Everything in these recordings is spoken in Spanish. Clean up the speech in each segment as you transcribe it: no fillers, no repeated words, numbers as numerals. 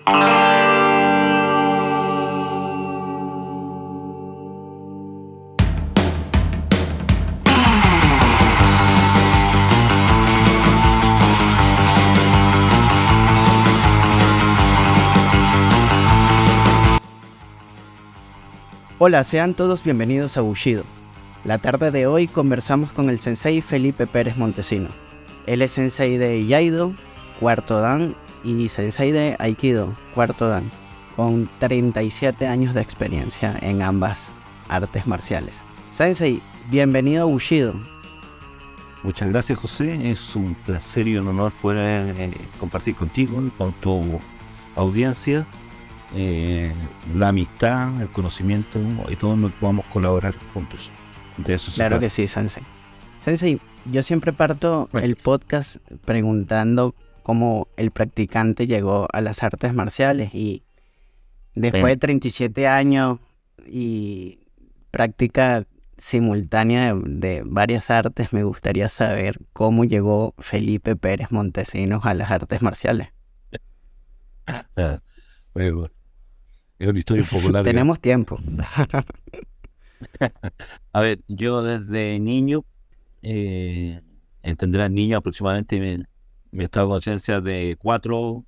Hola, sean todos bienvenidos a Bushido. La tarde de hoy conversamos con el sensei Felipe Pérez Montesino. Él es sensei de Iaido, cuarto dan, y sensei de Aikido, cuarto dan, con 37 años de experiencia en ambas artes marciales. Sensei, bienvenido a Bushido. Muchas gracias, José. Es un placer y un honor poder compartir contigo, con tu audiencia, la amistad, el conocimiento y todo lo que podamos colaborar juntos. De eso se Claro trata. que sí, Sensei. Sensei, yo siempre parto el podcast preguntando cómo el practicante llegó a las artes marciales, y después de 37 años y práctica simultánea de varias artes, me gustaría saber cómo llegó Felipe Pérez Montesinos a las artes marciales. Bueno, es una historia un poco larga. Tenemos tiempo. A ver, yo desde niño, entenderás, niño aproximadamente, mi estado de conciencia de 4,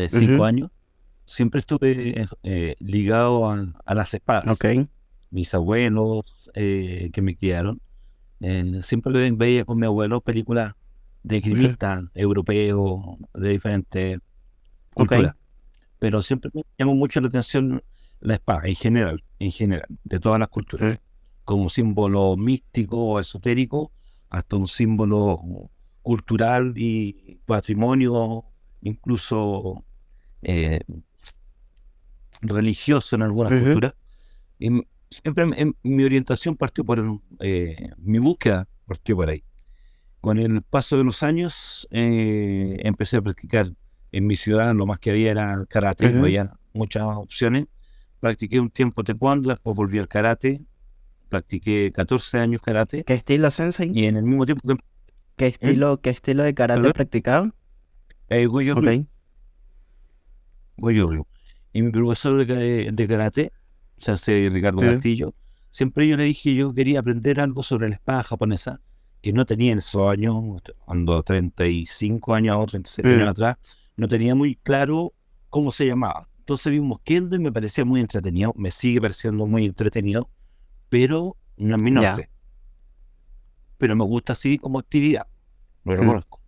5 años, siempre estuve ligado a las espadas. Ok. Mis abuelos que me criaron, siempre veía con mi abuelo películas de esgrimistas europeos de diferentes culturas, pero siempre me llamó mucho la atención la espada en general, de todas las culturas, como símbolo místico o esotérico, hasta un símbolo cultural y patrimonio, incluso religioso en algunas culturas. Y siempre mi orientación partió por mi búsqueda partió por ahí. Con el paso de los años empecé a practicar en mi ciudad. Lo más que había era karate, no había muchas opciones. Practiqué un tiempo taekwondo, después volví al karate, practiqué 14 años karate. ¿Qué estilo, Sensei? Y en el mismo tiempo que... ¿Qué estilo de karate practicado? Goju-ryu. Goju-ryu. Y mi profesor de karate, sensei Ricardo Castillo, siempre yo le dije yo quería aprender algo sobre la espada japonesa, que no tenía en esos años, cuando 35 años o 36 años atrás, no tenía muy claro cómo se llamaba. Entonces vimos Kendo y me parecía muy entretenido, me sigue pareciendo muy entretenido, pero no es mi norte. Pero me gusta así como actividad, lo reconozco.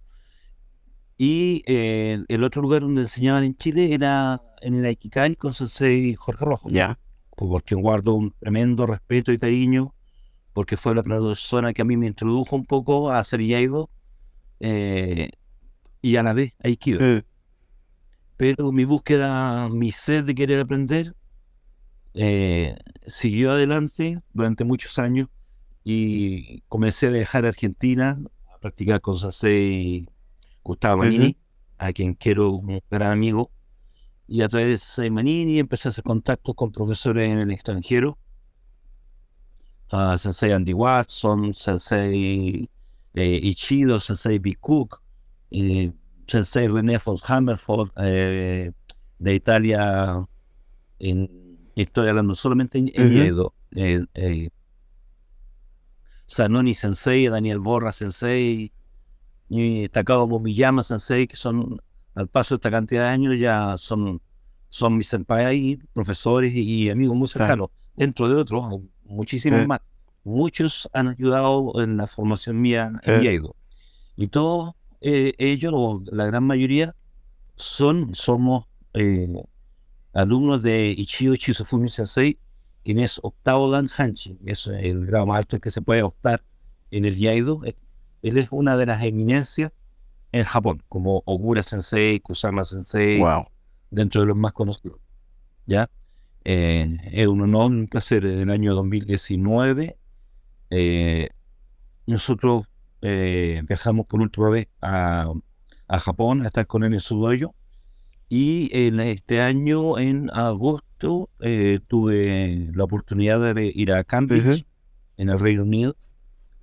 Y el otro lugar donde enseñaban en Chile era en el Aikikai con sensei Jorge Rojo. Porque guardo un tremendo respeto y cariño, porque fue la persona que a mí me introdujo un poco a hacer Iaido y a la vez Aikido. Pero mi búsqueda, mi sed de querer aprender, siguió adelante durante muchos años y comencé a viajar a Argentina a practicar con sensei Gustavo Manini, a quien quiero un gran amigo, y a través de sensei Manini empecé a hacer contactos con profesores en el extranjero, sensei Andy Watson, sensei Ichido, sensei B. Cook, sensei René von Hammerford, de Italia, estoy hablando solamente en Iaido, Zanoni sensei, Daniel Borra sensei, y Takao Momiyama sensei, que son, al paso de esta cantidad de años, ya son mis senpai, profesores y amigos muy cercanos, dentro de otros, muchísimos más. Muchos han ayudado en la formación mía en Iaido. Y todos ellos, o la gran mayoría, somos alumnos de Ichio Chisofumi Sensei, quien es octavo Dan Hanchi, es el grado más alto que se puede optar en el Iaido. Él es una de las eminencias en Japón, como Ogura Sensei, Kusama Sensei, dentro de los más conocidos. ¿Ya? Es un honor, un placer. En el año 2019, nosotros viajamos por última vez a Japón a estar con él en su dojo. Y en este año, en agosto, tuve la oportunidad de ir a Cambridge, en el Reino Unido,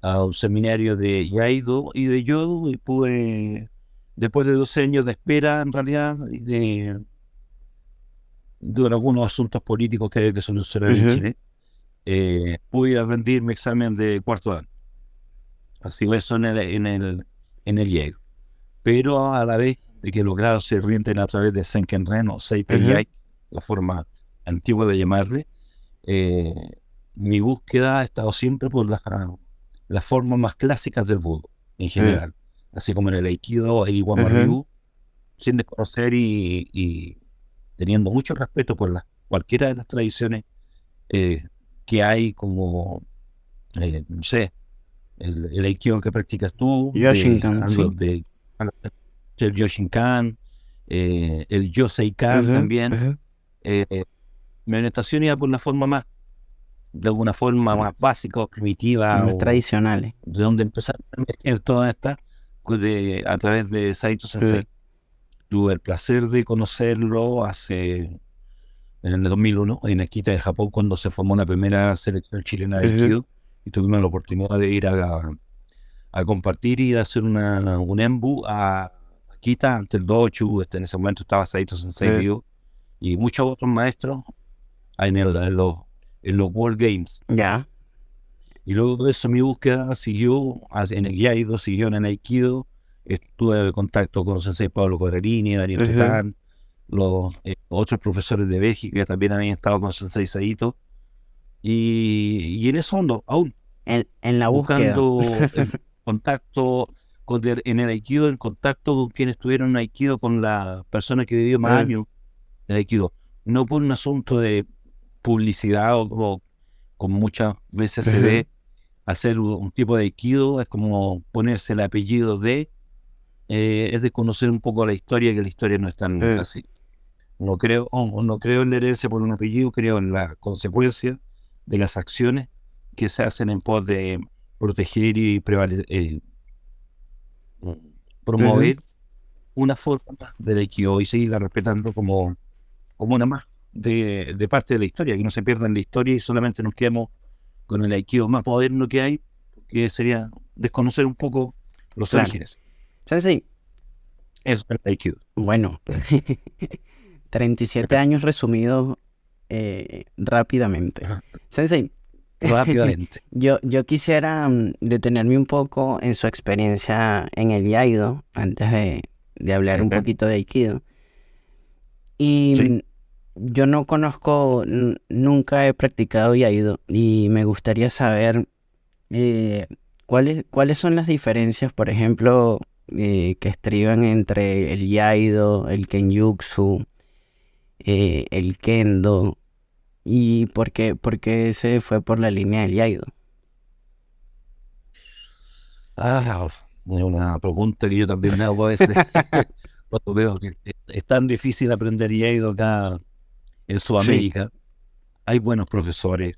a un seminario de Iaido y de Yodo, y pude, después de 12 años de espera, en realidad, y de de algunos asuntos políticos que hay que solucionar en Chile, pude rendir mi examen de cuarto año. Así eso en el Yale. Pero a la vez de que los grados se rinden a través de Senkenren o Seitei, la forma antigua de llamarle, mi búsqueda ha estado siempre por las formas más clásicas del Budo, en general. Así como en el Aikido, el Iwama Ryu, sin desconocer y teniendo mucho respeto por cualquiera de las tradiciones que hay, como, no sé, el Aikido que practicas tú, Yoshinkan, el Yoshinkan, el Yoseikan también. Mi orientación iba por la forma más, de alguna forma más básica o primitiva, más tradicionales. De donde empezar a emerger toda esta a través de Saito Sensei. Tuve el placer de conocerlo en el 2001 en Akita, de Japón, cuando se formó la primera selección chilena de Aikido, y tuvimos la oportunidad de ir a compartir y hacer un embu a Akita ante el Dochu. En ese momento estaba Saito Sensei vivo, y muchos otros maestros en los World Games. Ya. Y luego de eso mi búsqueda siguió en el Iaido, siguió en el Aikido. Estuve en contacto con Sensei Pablo Correrini, Daniel Tetán, los otros profesores de Bélgica que también habían estado con Sensei Saito. Y en eso ando aún. En la buscando búsqueda. el contacto en el Aikido, en contacto con quienes estuvieron en Aikido, con la persona que vivió más años en el Aikido. No por un asunto de publicidad o como muchas veces se ve, hacer un tipo de Aikido es como ponerse el apellido es de conocer un poco la historia, que la historia no es tan así. No creo en la herencia por un apellido, creo en la consecuencia de las acciones que se hacen en pos de proteger y promover una forma del Aikido y seguirla respetando como una más de parte de la historia, que no se pierda en la historia y solamente nos quedemos con el Aikido más moderno que hay, que sería desconocer un poco los orígenes. Sensei. Eso es el Aikido. Bueno, 37 años resumidos rápidamente. Sensei, rápidamente. Yo quisiera detenerme un poco en su experiencia en el Iaido, antes de hablar un poquito de Aikido. Y yo no conozco, nunca he practicado Iaido, y me gustaría saber cuáles son las diferencias, por ejemplo, que estriban entre el Iaido, el Kenjutsu, el Kendo, y por qué se fue por la línea del Iaido. Es una pregunta que yo también me hago a veces cuando veo que es tan difícil aprender Iaido acá en Sudamérica. Hay buenos profesores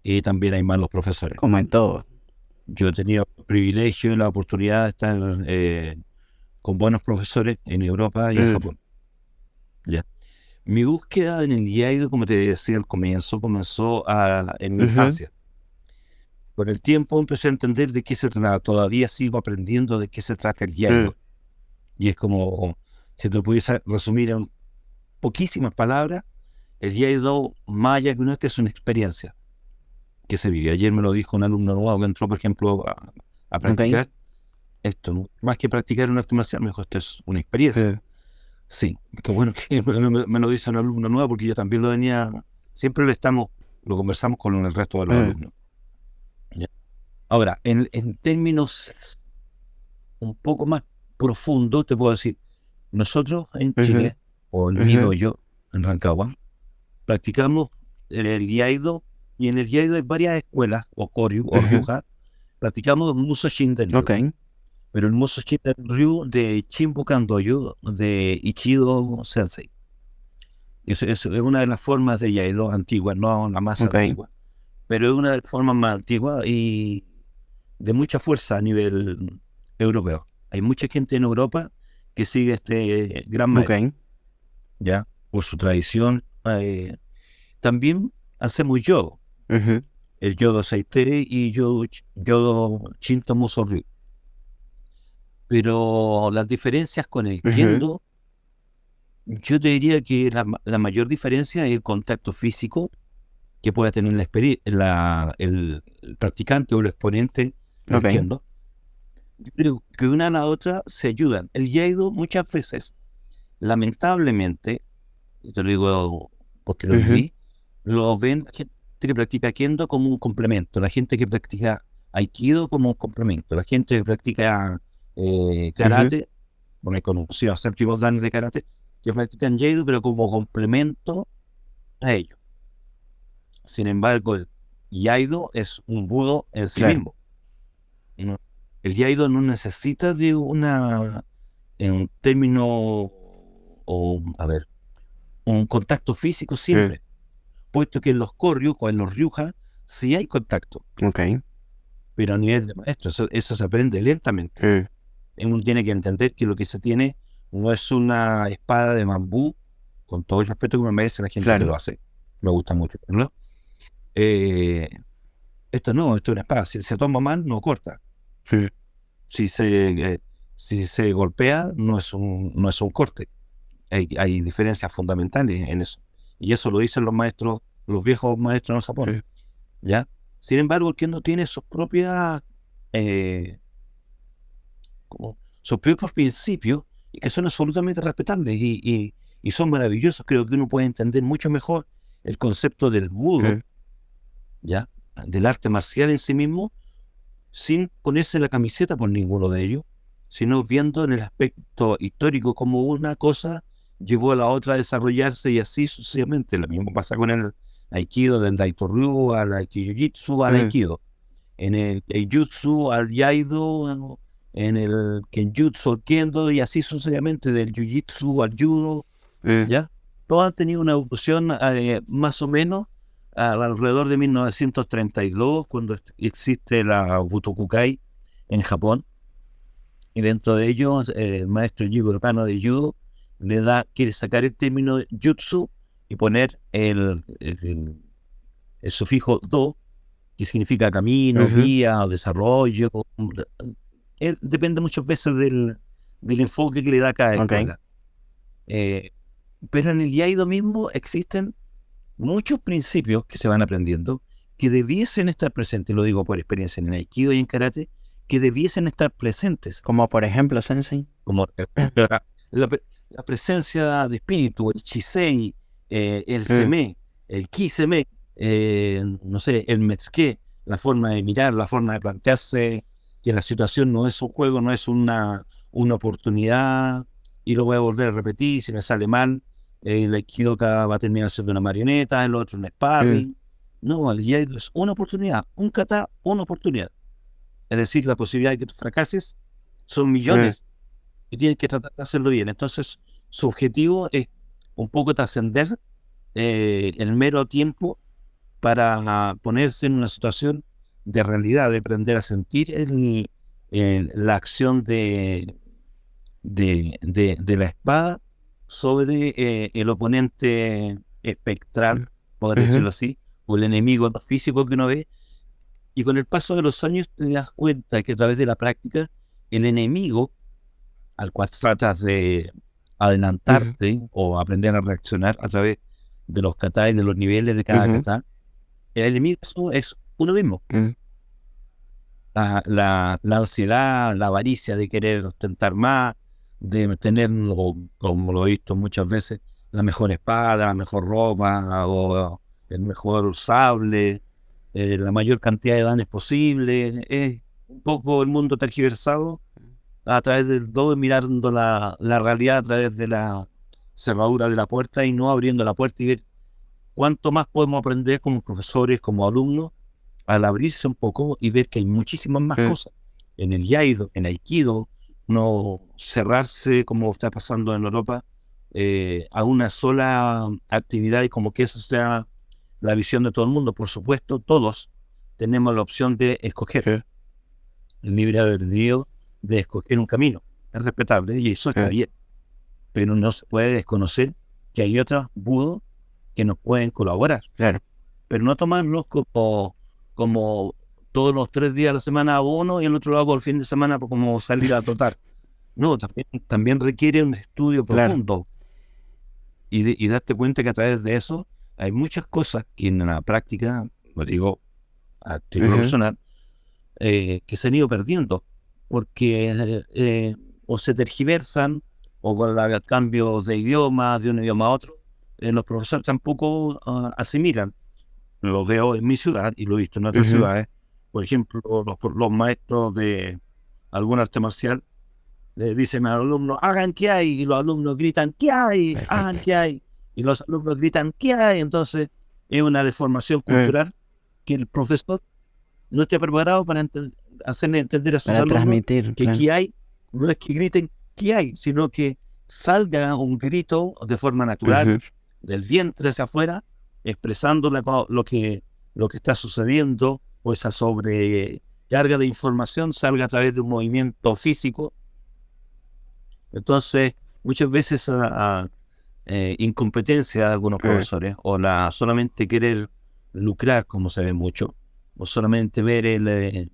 y también hay malos profesores. Como en todo. Yo he tenido el privilegio y la oportunidad de estar con buenos profesores en Europa y en Japón. ¿Ya? Mi búsqueda en el Iaido, como te decía al comienzo, comenzó en mi infancia. Con el tiempo empecé a entender de qué se trata. Todavía sigo aprendiendo de qué se trata el Iaido. Y es como, si te pudiese resumir en poquísimas palabras, el Iaido, más allá que es una experiencia que se vive. Ayer me lo dijo un alumno nuevo que entró, por ejemplo, a practicar. Esto, más que practicar un arte marcial, me dijo, esto es una experiencia. Sí, qué bueno que me lo dice un alumno nuevo, porque yo también lo venía, siempre lo conversamos con el resto de los alumnos. ¿Ya? Ahora, en términos un poco más profundos, te puedo decir, nosotros en Chile, o en mi dojo, en Rancagua, practicamos el Iaido, y en el Iaido hay varias escuelas, o Koryu, o Ryuha, practicamos Muso Shinden-ryu. Pero el Muso Shinden-ryu de Shinbukan Dojo, de Ichido Sensei. Eso es una de las formas de Iaido antiguas, no la más antigua, pero es una de las formas más antiguas y de mucha fuerza a nivel europeo. Hay mucha gente en Europa que sigue este gran maestro, ya, por su tradición. También hacemos yodo, el yodo Seitere y yodo Shinto Muso Ryu. Pero las diferencias con el Kendo Yo te diría que la mayor diferencia es el contacto físico que pueda tener el practicante o el exponente del Ok. kendo. Yo creo que una a la otra se ayudan. El Iaido muchas veces, lamentablemente, y te lo digo porque lo Ujú. viví, lo ven la gente que practica kendo como un complemento, la gente que practica aikido como un complemento, la gente que practica Ujú. karate, bueno, he conocido a séptimos danes de karate, que practican Iaido pero como complemento a ellos. Sin embargo, el Iaido es un budo en sí Claro. mismo. ¿No? El Iaido no necesita de en un término, o a ver, un contacto físico Mm. siempre, puesto que en los Koryu o en los Ryuha sí hay contacto, Ok. pero a nivel de maestro, eso se aprende lentamente. Mm. Uno tiene que entender que lo que se tiene no es una espada de bambú, con todo el respeto que me merece la gente que Claro. lo hace. Me gusta mucho, ¿no? Eh, esto no, esto es una espada. Si se toma mal, no corta. Mm. Si si se golpea, no es un corte. Hay diferencias fundamentales en eso. Y eso lo dicen los maestros, los viejos maestros en Japón, Mm. ¿ya? Sin embargo, el kendo tiene sus propias, eh, sus propios principios y que son absolutamente respetables y son maravillosos. Creo que uno puede entender mucho mejor el concepto del budo, Mm. ¿ya? Del arte marcial en sí mismo, sin ponerse la camiseta por ninguno de ellos, sino viendo en el aspecto histórico como una cosa llevó a la otra a desarrollarse y así sucesivamente. Lo mismo pasa con el Aikido, del Daitoryu al Aikijutsu al Mm. Aikido, en el Keijutsu al Yaido, en el Kenjutsu al Kendo y así sucesivamente, del Jiu-Jitsu al Judo, Mm. ¿ya? Todos han tenido una evolución más o menos alrededor de 1932, cuando existe la Butokukai en Japón, y dentro de ellos el maestro Jigoro Kano de Judo quiere sacar el término Jutsu y poner el sufijo Do, que significa camino, Ujú. vía o desarrollo. Depende muchas veces del enfoque que le da cada Ok. escuela. Eh, pero en el Iaido mismo existen muchos principios que se van aprendiendo que debiesen estar presentes, lo digo por experiencia en el Aikido y en Karate, que debiesen estar presentes, Como por ejemplo, Sensei. como la presencia de espíritu, el Chisei, el Mm. Seme, el Kiseme, no sé, el Metsuke, la forma de mirar, la forma de plantearse que la situación no es un juego, no es una oportunidad y lo voy a volver a repetir, si me sale mal, el Aikidoka va a terminar siendo una marioneta, el otro un Mm. sparring. No, el Jaido es una oportunidad, un kata, una oportunidad. Es decir, la posibilidad de que tú fracases son Mm. millones y tienes que tratar de hacerlo bien. Entonces, su objetivo es un poco trascender el mero tiempo para ponerse en una situación de realidad, de aprender a sentir la acción de la espada sobre el oponente espectral, por Ujú. decirlo así, o el enemigo físico que uno ve. Y con el paso de los años te das cuenta que a través de la práctica, el enemigo al cual tratas de Ujú. adelantarte o aprender a reaccionar a través de los katas y de los niveles de cada Ujú. kata, el enemigo es uno mismo. Mm. La ansiedad, la avaricia de querer ostentar más, de tener, como lo he visto muchas veces, la mejor espada, la mejor ropa o el mejor sable, la mayor cantidad de danes posible. Es un poco el mundo tergiversado a través del todo, mirando la realidad a través de la cerradura de la puerta y no abriendo la puerta y ver cuánto más podemos aprender como profesores, como alumnos, al abrirse un poco y ver que hay muchísimas más Mm. cosas. En el Iaido, en Aikido, no cerrarse como está pasando en Europa a una sola actividad y como que eso sea la visión de todo el mundo. Por supuesto, todos tenemos la opción de escoger Sí. el libre albedrío de escoger un camino. Es respetable y eso está Sí. bien, pero no se puede desconocer que hay otros budos que nos pueden colaborar, Claro. pero no tomarlos como todos los 3 días de la semana a uno y el otro lado por el fin de semana como salir a trotar. No, también requiere un estudio Claro. profundo. y darte cuenta que a través de eso hay muchas cosas que en la práctica, lo digo a título personal, que se han ido perdiendo, porque o se tergiversan, o con los cambios de idioma, de un idioma a otro, los profesores tampoco asimilan. Lo veo en mi ciudad y lo he visto en otras ciudades. Por ejemplo, los maestros de algún arte marcial le dicen a los alumnos, hagan que hay, y los alumnos gritan, ¿qué hay? Hagan que hay, y los alumnos gritan, ¿qué hay? Entonces, es una deformación cultural que el profesor no esté preparado para hacerle entender a sus alumnos transmitir, que qué hay, no es que griten qué hay, sino que salga un grito de forma natural, del vientre hacia afuera, expresando lo que está sucediendo, o esa sobrecarga de información salga a través de un movimiento físico. Entonces, muchas veces incompetencia de algunos profesores, o solamente querer lucrar, como se ve mucho, o solamente ver el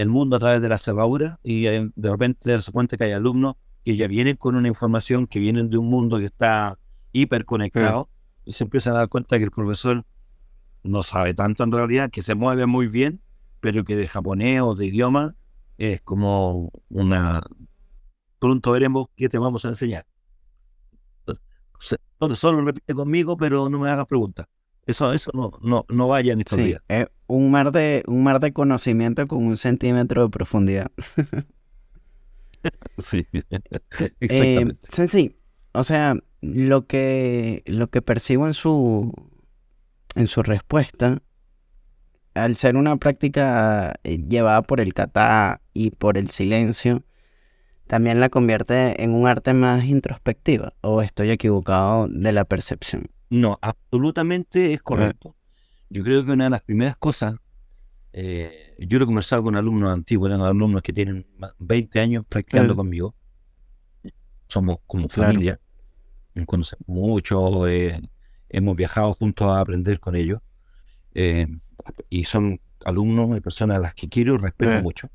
mundo a través de la cerradura, y de repente darse cuenta que hay alumnos que ya vienen con una información, que vienen de un mundo que está hiperconectado, y se empiezan a dar cuenta que el profesor no sabe tanto en realidad, que se mueve muy bien, pero que de japonés o de idioma es como pronto veremos qué te vamos a enseñar. Solo repite conmigo, pero no me hagas preguntas. Eso no vaya en estos días. Es un mar de conocimiento con 1 centímetro de profundidad. Sí, exactamente. Sensei, o sea, lo que percibo en su respuesta, al ser una práctica llevada por el kata y por el silencio, también la convierte en un arte más introspectiva, ¿o estoy equivocado de la percepción? No, absolutamente es correcto. Yo creo que una de las primeras cosas, yo lo he conversado con alumnos antiguos, eran alumnos que tienen 20 años practicando conmigo. Somos como familia, nos conocemos mucho, hemos viajado juntos a aprender con ellos, y son alumnos y personas a las que quiero y respeto mucho.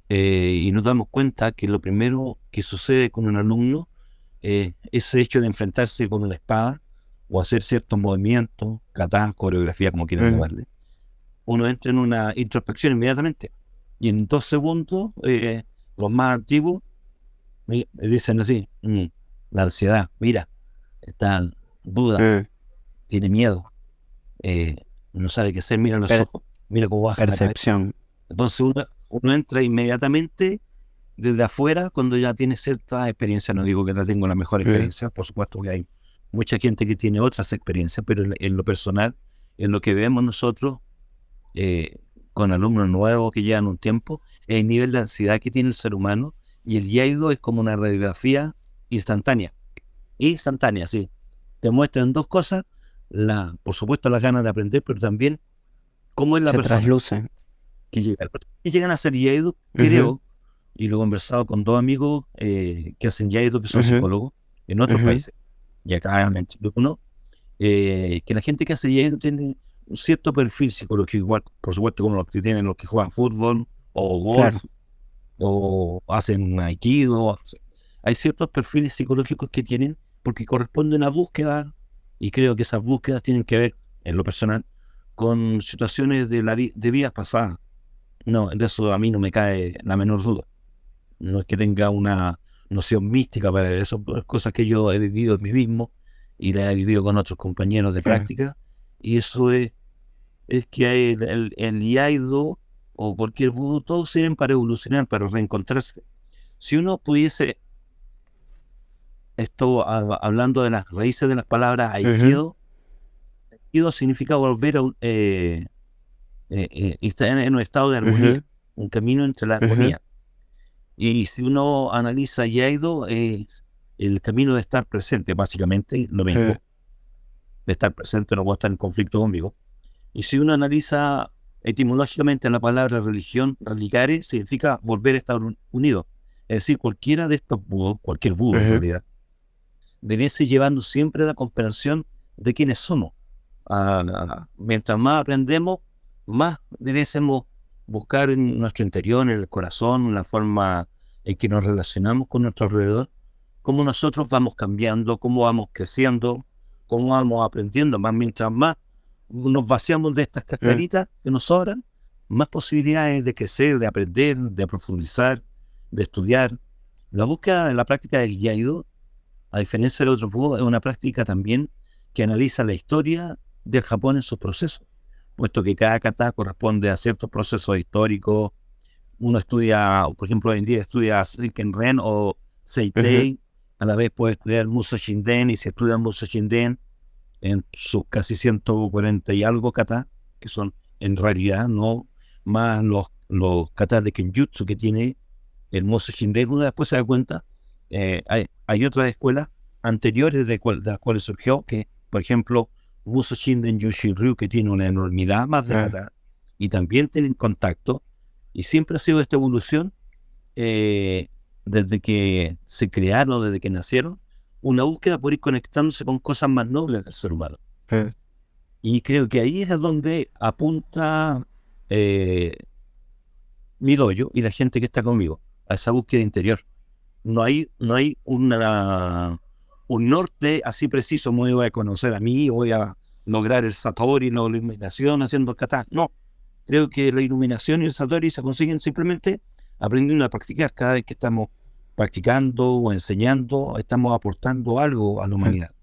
Y nos damos cuenta que lo primero que sucede con un alumno es ese hecho de enfrentarse con una espada o hacer ciertos movimientos, kata, coreografía, como quieran llamarle. Uno entra en una introspección inmediatamente, y en 2 segundos los más antiguos me dicen así, la ansiedad, mira, está en duda, tiene miedo, no sabe qué hacer, mira los ojos, mira cómo baja percepción. Entonces uno entra inmediatamente desde afuera cuando ya tiene cierta experiencia. No digo que no tengo la mejor experiencia, por supuesto que hay mucha gente que tiene otras experiencias, pero en lo personal, en lo que vemos nosotros con alumnos nuevos que llevan un tiempo, el nivel de ansiedad que tiene el ser humano, y el iaido es como una radiografía instantánea, sí. Te muestran 2 cosas, por supuesto las ganas de aprender, pero también cómo es la persona. Se trasluce. Que llegan a hacer iaido, creo, y lo he conversado con 2 amigos que hacen iaido, que son psicólogos en otros países, y acá en Chile uno, que la gente que hace iaido tiene un cierto perfil psicológico, igual, por supuesto, como los que tienen los que juegan fútbol o golf, o hacen aikido. Hay ciertos perfiles psicológicos que tienen porque corresponden a búsquedas, y creo que esas búsquedas tienen que ver, en lo personal, con situaciones de vidas pasadas. No, de eso a mí no me cae la menor duda. No es que tenga una noción mística para eso, es cosas que yo he vivido en mí mismo y las he vivido con otros compañeros de práctica, y eso es que el iaido o cualquier vudú, todos sirven para evolucionar, para reencontrarse. Si uno pudiese, hablando de las raíces de las palabras aikido, aikido significa volver a estar en un estado de armonía, un camino entre la armonía. Y si uno analiza iaido, es el camino de estar presente, básicamente lo mismo. De estar presente, no voy a estar en conflicto conmigo. Y si uno analiza etimológicamente la palabra religión, radicare, significa volver a estar unido. Es decir, cualquiera de estos budos, cualquier budo en realidad, debe ser llevando siempre la comprensión de quiénes somos. Mientras más aprendemos, más debemos buscar en nuestro interior, en el corazón, la forma en que nos relacionamos con nuestro alrededor, cómo nosotros vamos cambiando, cómo vamos creciendo, cómo vamos aprendiendo. Más mientras más nos vaciamos de estas cascaritas que nos sobran, más posibilidades de crecer, de aprender, de profundizar, de estudiar. La búsqueda en la práctica del Iaido, a diferencia del otro Fudo, es una práctica también que analiza la historia del Japón en sus procesos, puesto que cada kata corresponde a ciertos procesos históricos. Uno estudia, por ejemplo, hoy en día estudia Seiken Ren o Seitei, a la vez puede estudiar Muso Shinden, y se estudia Muso Shinden en sus casi 140 y algo kata, que son en realidad no más los katas de Kenjutsu que tiene el Muso Shinden. Uno después se da cuenta, hay otras escuelas anteriores de las cuales surgió, que por ejemplo Muso Shinden Yushin-ryu, que tiene una enormidad más de kata, y también tienen contacto, y siempre ha sido esta evolución, desde que se crearon, desde que nacieron, una búsqueda por ir conectándose con cosas más nobles del ser humano. Y creo que ahí es donde apunta mi dojo y la gente que está conmigo, a esa búsqueda interior. No hay un norte así preciso: me voy a conocer a mí, voy a lograr el Satori, la iluminación haciendo kata. No, creo que la iluminación y el Satori se consiguen simplemente aprendiendo a practicar. Cada vez que estamos practicando o enseñando, estamos aportando algo a la humanidad,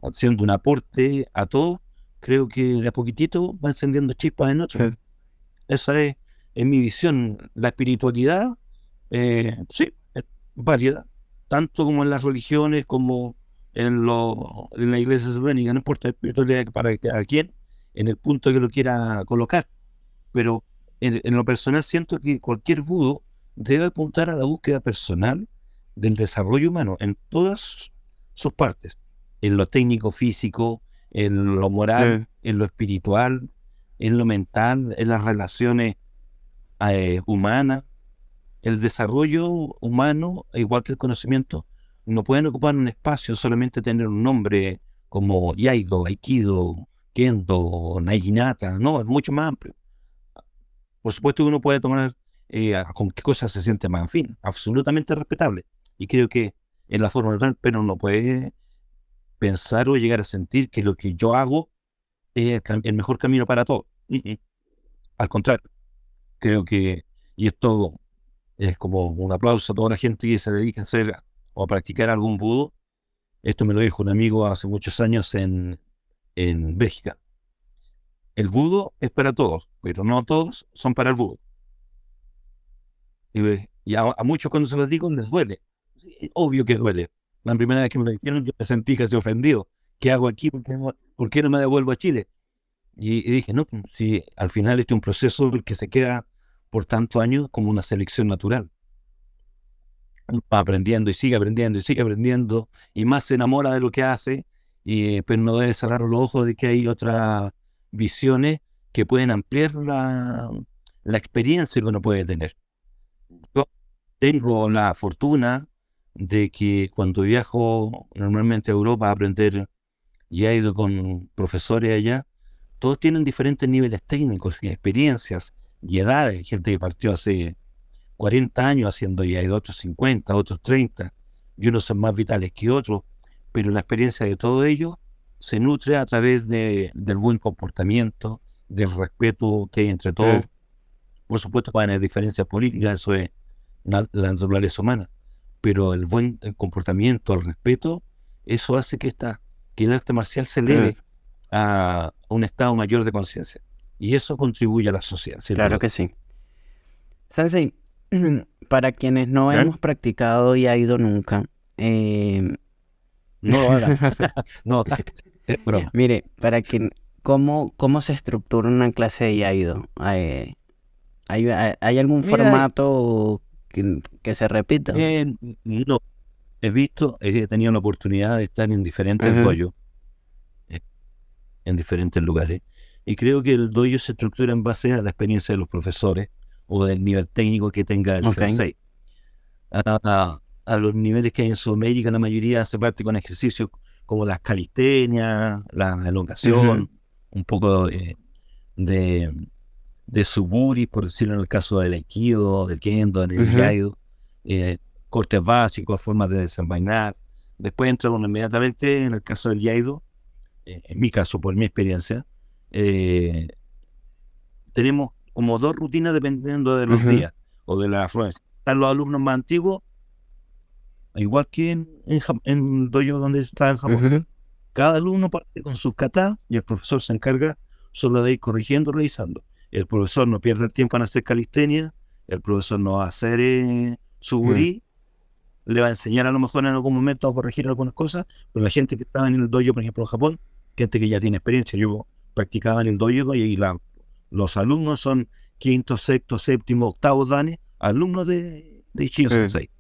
haciendo un aporte a todo. Creo que de a poquitito va encendiendo chispas en otros. Esa es mi visión. La espiritualidad, sí, es válida, tanto como en las religiones, como en la iglesia satánica. No importa la espiritualidad para cada quien, en el punto que lo quiera colocar. Pero en lo personal siento que cualquier budo debe apuntar a la búsqueda personal del desarrollo humano en todas sus partes, en lo técnico, físico, en lo moral, en lo espiritual, en lo mental, en las relaciones humanas. El desarrollo humano, igual que el conocimiento, no pueden ocupar un espacio, solamente tener un nombre como Iaido, Aikido, Kendo, Naginata. No, es mucho más amplio. Por supuesto que uno puede tomar con qué cosas se siente más afín, absolutamente respetable. Y creo que en la forma natural, pero uno puede pensar o llegar a sentir que lo que yo hago es el mejor camino para todo. Al contrario, creo que, y esto es como un aplauso a toda la gente que se dedica a hacer o a practicar algún budo. Esto me lo dijo un amigo hace muchos años en Bélgica. El budo es para todos, pero no todos son para el budo. Y a muchos cuando se los digo les duele. Es obvio que duele. La primera vez que me lo dijeron yo me sentí casi ofendido. ¿Qué hago aquí? ¿Por qué no me devuelvo a Chile? Y dije, no, si al final este es un proceso que se queda por tantos años como una selección natural. Va aprendiendo y sigue aprendiendo y sigue aprendiendo, y más se enamora de lo que hace, pero no debe cerrar los ojos de que hay otras visiones que pueden ampliar la experiencia que uno puede tener. Yo tengo la fortuna de que cuando viajo normalmente a Europa a aprender, y he ido con profesores allá, todos tienen diferentes niveles técnicos y experiencias y edades. Gente que partió hace 40 años haciendo, y hay otros 50, otros 30, y unos son más vitales que otros, pero la experiencia de todo ello se nutre a través del buen comportamiento, del respeto que hay entre todos. Por supuesto pueden haber diferencias políticas, eso es la naturaleza humana, pero el buen comportamiento, el respeto, eso hace que el arte marcial se eleve a un estado mayor de conciencia, y eso contribuye a la sociedad. Claro que sí. Sensei, para quienes no hemos practicado Iaido nunca, no lo hagan. No, es broma. Mire, ¿cómo se estructura una clase de Iaido? ¿Hay algún formato que se repita? No, he tenido la oportunidad de estar en diferentes dojos, en diferentes lugares, y creo que el dojo se estructura en base a la experiencia de los profesores o del nivel técnico que tenga el sensei. A los niveles que hay en Sudamérica, la mayoría se parte con ejercicios como las calistenias, la elongación, un poco de suburi, por decirlo en el caso del Aikido, del Kendo, del Iaido. cortes básicos, formas de desenvainar. Después entra uno inmediatamente, en el caso del Yaido, en mi caso, por mi experiencia, tenemos como 2 rutinas dependiendo de los días o de la afluencia. Están los alumnos más antiguos, igual que en dojo donde está en Japón. Cada alumno parte con sus katas y el profesor se encarga solo de ir corrigiendo, revisando. El profesor no pierde el tiempo en hacer calistenia, el profesor no va a hacer suguri, le va a enseñar a lo mejor en algún momento a corregir algunas cosas, pero la gente que estaba en el dojo, por ejemplo, en Japón, gente que ya tiene experiencia, yo practicaba en el dojo y los alumnos son quinto, sexto, séptimo, octavo danes, alumnos de Ichigo Sensei.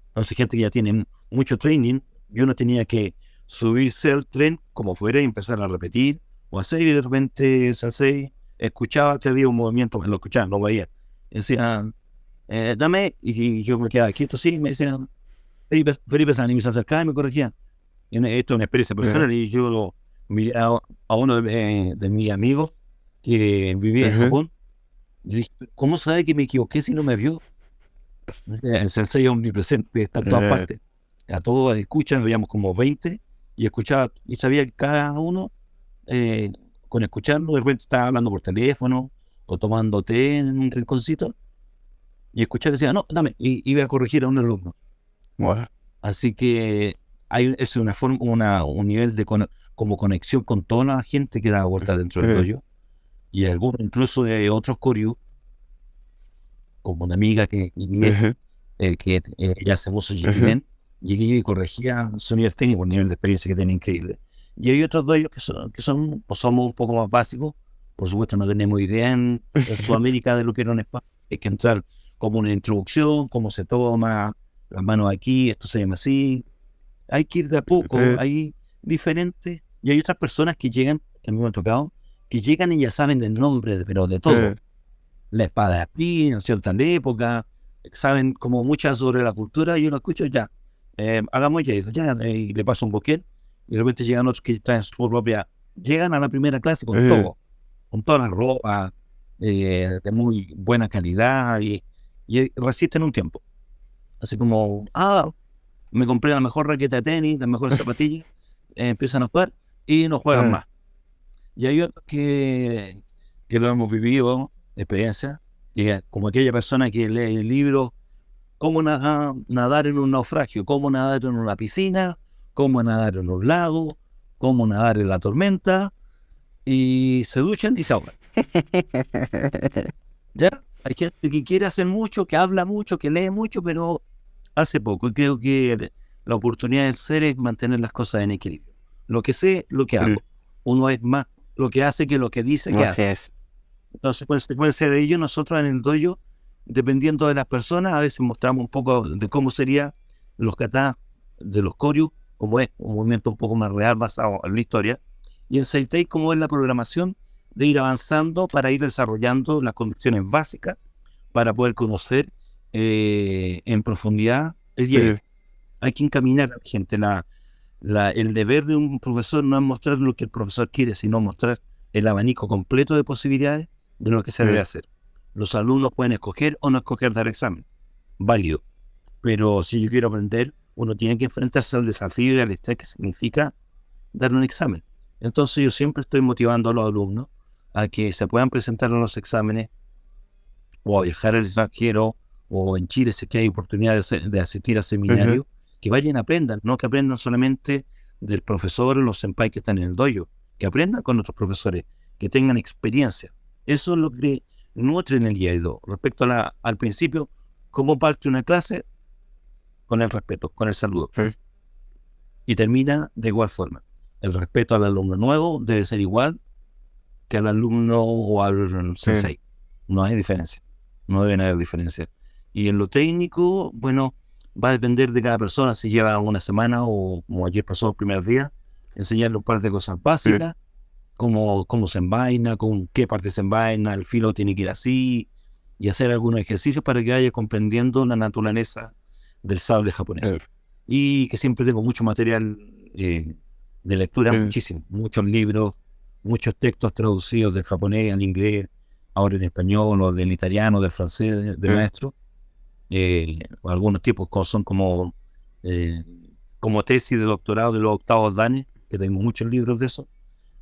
Entonces, gente que ya tiene mucho training, yo no tenía que subirse al tren como fuera y empezar a repetir o hacer, y de repente el Sensei escuchaba que había un movimiento, lo escuchaba, no veía, decía, dame, y yo me quedaba quieto, sí, me decían, Felipe San, y me acercaba y me corregía. Esto es una experiencia personal, y yo lo miré a uno de mis amigos que vivía en Japón. Yo dije, ¿cómo sabe que me equivoqué si no me vio? El Sensei es omnipresente, está en todas partes. A todos escuchan, veíamos como 20, y escuchaba, y sabía que cada uno, con escucharlo, de repente estaba hablando por teléfono o tomando té en un rinconcito, y escuchaba que decía, no, dame, y iba a corregir a un alumno. Bueno. Así que es una forma, un nivel de como conexión con toda la gente que da vuelta dentro del dojo, y algunos incluso de otros koryu, como una amiga que ella hace uso Jigen, y corregía su nivel técnico, un nivel de experiencia que tiene increíble. Y hay otros dojos que son o somos un poco más básicos. Por supuesto, no tenemos idea en Sudamérica de lo que era un espacio. Hay que entrar como una introducción, cómo se toma, las manos aquí, esto se llama así. Hay que ir de a poco, hay diferentes. Y hay otras personas que llegan, que a mí me ha tocado, que llegan y ya saben el nombre, pero de todo. La espada de aquí, en cierta época, saben como muchas sobre la cultura, y yo lo escucho ya. Hagamos ya eso, y le paso un boquete, y de repente llegan otros que traen su propia, llegan a la primera clase con todo, con toda la ropa, de muy buena calidad, y resisten un tiempo. Así como, me compré la mejor raqueta de tenis, las mejores zapatillas, empiezan a jugar y no juegan más. Y hay otros que lo hemos vivido, experiencia, que como aquella persona que lee el libro, cómo nadar en un naufragio, cómo nadar en una piscina, cómo nadar en un lago, cómo nadar en la tormenta, y se duchan y se ahogan. ¿Ya? Hay gente que quiere hacer mucho, que habla mucho, que lee mucho, pero hace poco. Y creo que la oportunidad del ser es mantener las cosas en equilibrio. Lo que sé, lo que hago. Uno es más lo que hace que lo que dice que hace. Es. Entonces puede ser ello. Nosotros en el dojo, dependiendo de las personas, a veces mostramos un poco de cómo serían los katas de los koryu, como es un movimiento un poco más real basado en la historia, y en Seitei como es la programación de ir avanzando para ir desarrollando las condiciones básicas para poder conocer en profundidad el Jedi. Hay que encaminar a la gente. El deber de un profesor no es mostrar lo que el profesor quiere, sino mostrar el abanico completo de posibilidades de lo que se debe hacer. Los alumnos pueden escoger o no escoger dar examen, válido, pero si yo quiero aprender, uno tiene que enfrentarse al desafío y al estrés que significa dar un examen. Entonces yo siempre estoy motivando a los alumnos a que se puedan presentar a los exámenes, o a viajar al extranjero, o en Chile si es que hay oportunidad de asistir a seminarios, que vayan, aprendan, no que aprendan solamente del profesor o los senpai que están en el dojo, que aprendan con otros profesores, que tengan experiencia. Eso es lo que nutre en el Iaido. Respecto al principio, ¿cómo parte una clase? Con el respeto, con el saludo. Y termina de igual forma. El respeto al alumno nuevo debe ser igual que al alumno o al sensei. No hay diferencia. No deben haber diferencia. Y en lo técnico, bueno, va a depender de cada persona. Si lleva una semana o como ayer pasó el primer día, enseñarle un par de cosas básicas, cómo se envaina, con qué parte se envaina, el filo tiene que ir así, y hacer algunos ejercicios para que vaya comprendiendo la naturaleza del sable japonés. Y que siempre tengo mucho material de lectura, muchos libros, muchos textos traducidos del japonés al inglés, ahora en español, o del italiano, del francés, del maestro, algunos tipos son como tesis de doctorado de los octavos danes, que tengo muchos libros de eso.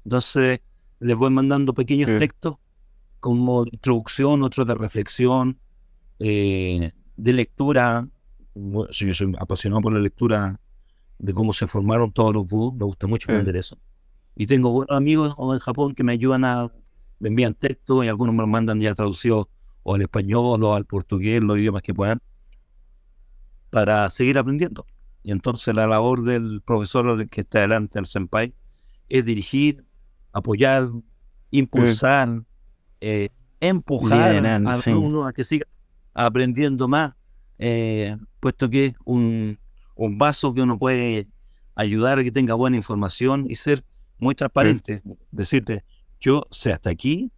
Entonces les voy mandando pequeños textos como de introducción, otros de reflexión, de lectura. Yo soy apasionado por la lectura de cómo se formaron todos los vudú, me gusta mucho aprender eso. Y tengo buenos amigos en Japón que me envían textos, y algunos me lo mandan ya traducidos o al español o al portugués, los idiomas que puedan, para seguir aprendiendo. Y entonces la labor del profesor que está delante, el senpai, es dirigir, apoyar, impulsar, empujar al alumno a que siga aprendiendo más, puesto que es un vaso que uno puede ayudar a que tenga buena información y ser muy transparente. Decirte, yo sé hasta aquí,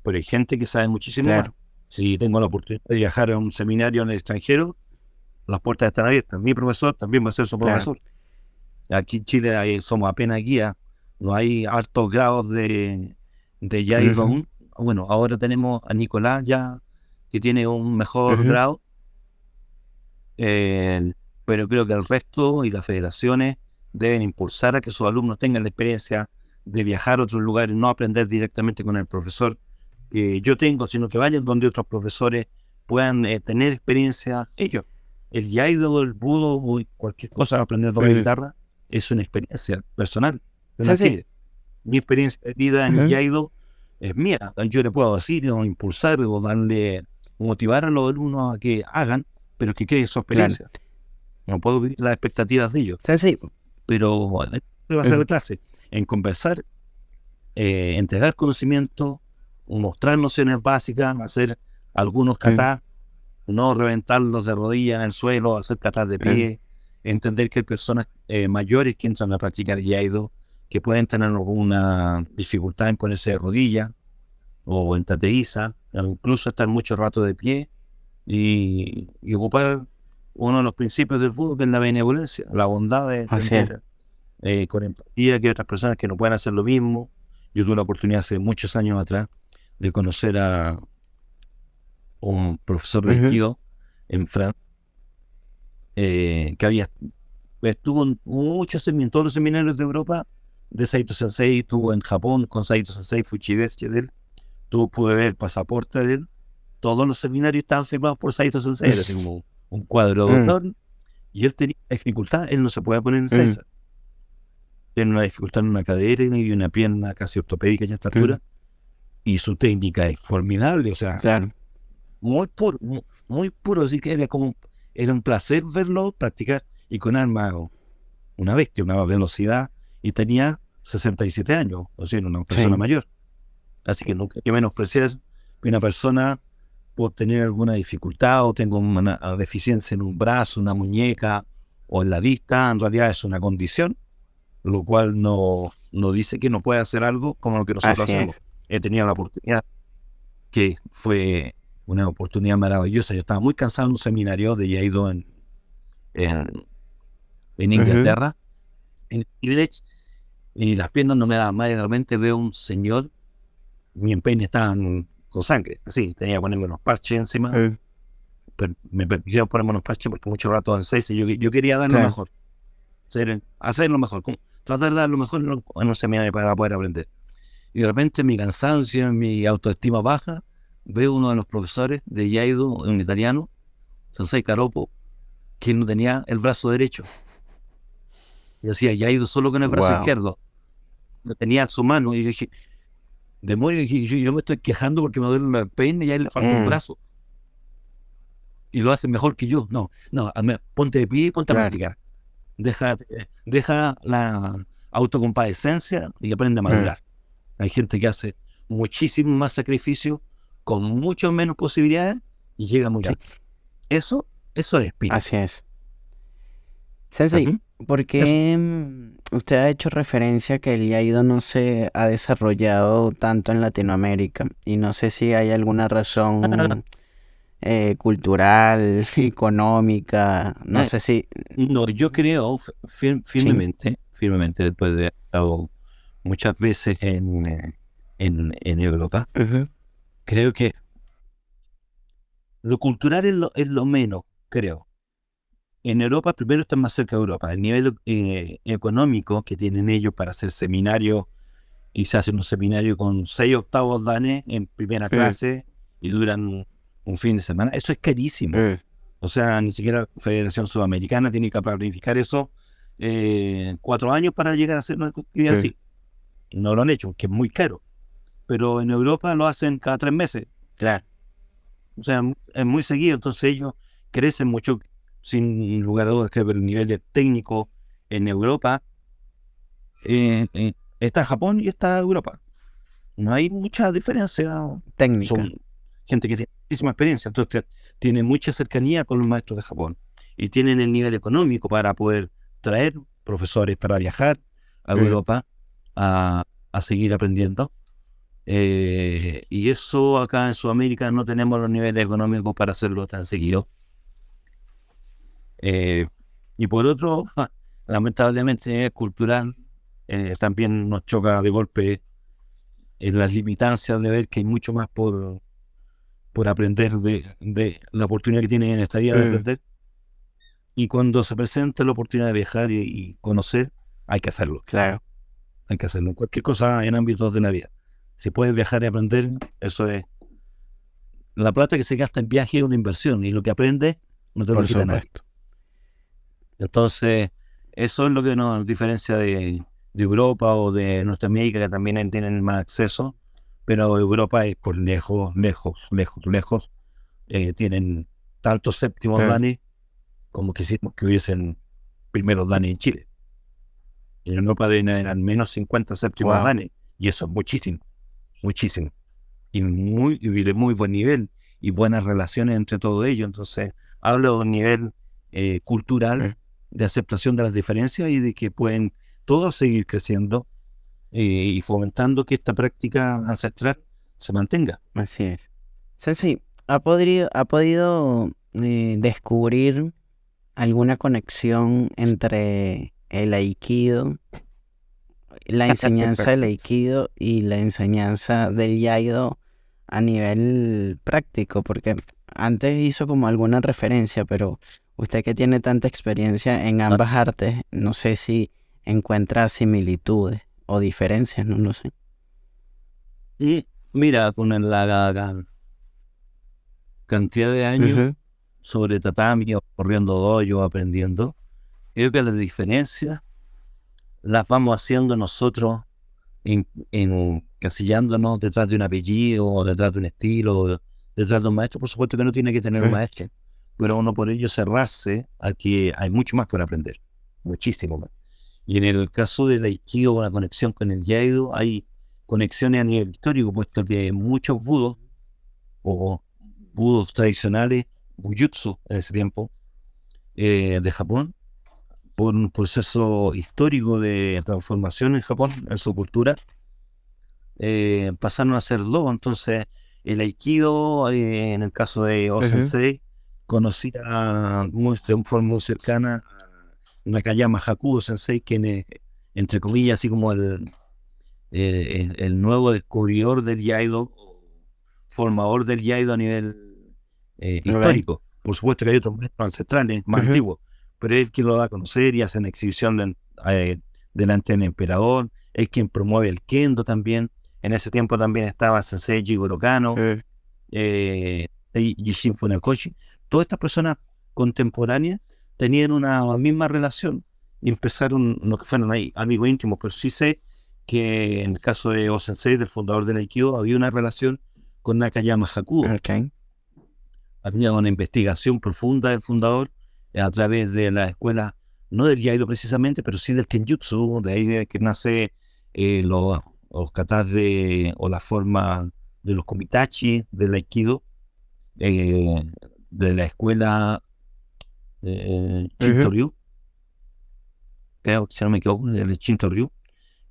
pero hay gente que sabe muchísimo más. Si tengo la oportunidad de viajar a un seminario en el extranjero, las puertas están abiertas. Mi profesor también va a ser su profesor. Aquí en Chile somos apenas guías, no hay altos grados de Yaido aún. Bueno, ahora tenemos a Nicolás ya, que tiene un mejor grado, pero creo que el resto y las federaciones deben impulsar a que sus alumnos tengan la experiencia de viajar a otros lugares, no aprender directamente con el profesor que yo tengo, sino que vayan donde otros profesores puedan tener experiencia ellos. El Yaido, el Budo o cualquier cosa, aprender a tocar guitarra, es una experiencia personal. Mi experiencia de vida en el Yaido es mía. Yo le puedo decir o impulsar o motivar a los alumnos a que hagan, pero que creen su experiencia. No puedo vivir las expectativas de ellos. Pero va a ser la clase en conversar, entregar conocimiento, mostrar nociones básicas, hacer algunos katas, no reventarlos de rodillas en el suelo, hacer katas de pie, entender que hay personas mayores que entran a practicar Yaido, que pueden tener alguna dificultad en ponerse de rodillas o en tateiza, incluso estar mucho rato de pie y ocupar uno de los principios del fútbol, que es la benevolencia, la bondad de entender con empatía que otras personas que no pueden hacer lo mismo. Yo tuve la oportunidad hace muchos años atrás de conocer a un profesor de Aikido en Francia, que estuvo en todos los seminarios de Europa de Saito Sensei, estuvo en Japón con Saito Sensei, Fuchideschi de él, pude ver el pasaporte de él, todos los seminarios estaban firmados por Saito Sensei, era así como un cuadro de honor, y él tenía dificultad, él no se podía poner en César, tiene una dificultad en una cadera y una pierna casi ortopédica ya a esta altura, y su técnica es formidable, o sea, muy puro, así que era un placer verlo practicar, y con arma, una bestia, una velocidad, y tenía 67 años, o sea, una persona mayor. Así que nunca hay que menospreciar que una persona por tener alguna dificultad o tenga una deficiencia en un brazo, una muñeca o en la vista, en realidad es una condición, lo cual no dice que no puede hacer algo como lo que nosotros hacemos. He tenido la oportunidad, que fue una oportunidad maravillosa. Yo estaba muy cansado en un seminario de Yaido en Inglaterra, en Village, y las piernas no me daban más, y de repente veo un señor, mi empeine estaba con sangre, así, tenía que ponerme unos parches encima, pero me permitieron ponerme unos parches porque mucho rato en 6 y yo quería dar lo mejor, hacer lo mejor, tratar de dar lo mejor en un seminario para poder aprender. Y de repente mi cansancio, mi autoestima baja, veo uno de los profesores de Yaido, un italiano, Sensei Caropo, que no tenía el brazo derecho. Y hacía Yaido solo con el brazo izquierdo. No tenía su mano. Y dije, demonio, yo me estoy quejando porque me duele la peine y a él le falta un brazo. Y lo hace mejor que yo. No, ponte de pie y ponte a practicar. Deja la autocompadecencia y aprende a madurar. Hay gente que hace muchísimo más sacrificio con mucho menos posibilidades y llega muy alto. Eso es espíritu. Así es. Sensei, ¿por qué usted ha hecho referencia que el Yaido no se ha desarrollado tanto en Latinoamérica? Y no sé si hay alguna razón cultural, económica, no sé si... No, yo creo firmemente, después de haber estado muchas veces en Europa, creo que Lo cultural es lo menos, creo. En Europa, primero están más cerca de Europa. El nivel económico que tienen ellos para hacer seminarios, y se hacen un seminario con 6 octavos danes en primera clase y duran un fin de semana. Eso es carísimo. O sea, ni siquiera la Federación Sudamericana tiene que planificar eso 4 años para llegar a hacer una actividad así. No lo han hecho, que es muy caro. Pero en Europa lo hacen cada 3 meses. Claro. O sea, es muy seguido. Entonces ellos crecen mucho, sin lugar a dudas, que el nivel técnico en Europa está Japón y está Europa. No hay mucha diferencia Técnica. Son gente que tiene muchísima experiencia, entonces tiene mucha cercanía con los maestros de Japón y tienen el nivel económico para poder traer profesores para viajar a Europa a seguir aprendiendo. Y eso acá en Sudamérica no tenemos los niveles económicos para hacerlo tan seguido. Y por otro, lamentablemente cultural, también nos choca de golpe en las limitancias de ver que hay mucho más por aprender de la oportunidad que tienen en esta vida de aprender. Y cuando se presenta la oportunidad de viajar y conocer, hay que hacerlo. Claro. Hay que hacerlo. Cualquier cosa en ámbitos de la vida. Si puedes viajar y aprender, eso es. La plata que se gasta en viaje es una inversión y lo que aprendes no te lo quita nadie. Entonces, eso es lo que nos diferencia de Europa o de Norteamérica, que también tienen más acceso, pero Europa es por lejos. Tienen tantos séptimos danes como quisimos que hubiesen primeros danes en Chile. En Europa deben haber al menos 50 séptimos danes, y eso es muchísimo. Y de muy buen nivel y buenas relaciones entre todos ellos. Entonces, hablo de un nivel cultural de aceptación de las diferencias y de que pueden todos seguir creciendo y fomentando que esta práctica ancestral se mantenga. Así es. Sensei, ¿ha podido descubrir alguna conexión entre el Aikido, la enseñanza del Aikido y la enseñanza del Iaido a nivel práctico? Porque antes hizo como alguna referencia, pero usted que tiene tanta experiencia en ambas artes, no sé si encuentra similitudes o diferencias, no lo sé. Y mira, con la cantidad de años sobre tatami, corriendo dojo, aprendiendo, creo que las diferencias las vamos haciendo nosotros encasillándonos detrás de un apellido, o detrás de un estilo, o detrás de un maestro. Por supuesto que no tiene que tener un maestro, pero uno por ello cerrarse a que hay mucho más por aprender, muchísimo más. Y en el caso del Aikido, una conexión con el Iaido, hay conexiones a nivel histórico, puesto que muchos budos o budos tradicionales, bujutsu en ese tiempo, de Japón, por un proceso histórico de transformación en Japón, en su cultura, pasaron a ser dos. Entonces, el Aikido, en el caso de O-sensei, conocía de forma muy cercana a Nakayama Hakuo Sensei, quien entre comillas, así como el nuevo descubridor del Iaido, formador del Iaido a nivel histórico. Por supuesto que hay otros maestros ancestrales más antiguos, pero es quien lo da a conocer y hace una exhibición delante del emperador. Es quien promueve el Kendo también. En ese tiempo también estaba Sensei Jigoro Kano, Gishin Funakoshi. Todas estas personas contemporáneas tenían una misma relación y empezaron, no que fueron ahí amigos íntimos, pero sí sé que en el caso de O-sensei, del fundador del Aikido, había una relación con Nakayama Hakuo. Había una investigación profunda del fundador a través de la escuela, no del Iaido precisamente, pero sí del Kenjutsu, de ahí de que nace los katas o la forma de los komitachi del Aikido, de la escuela Shinto-ryu, creo que si no me equivoco, del Shinto-ryu,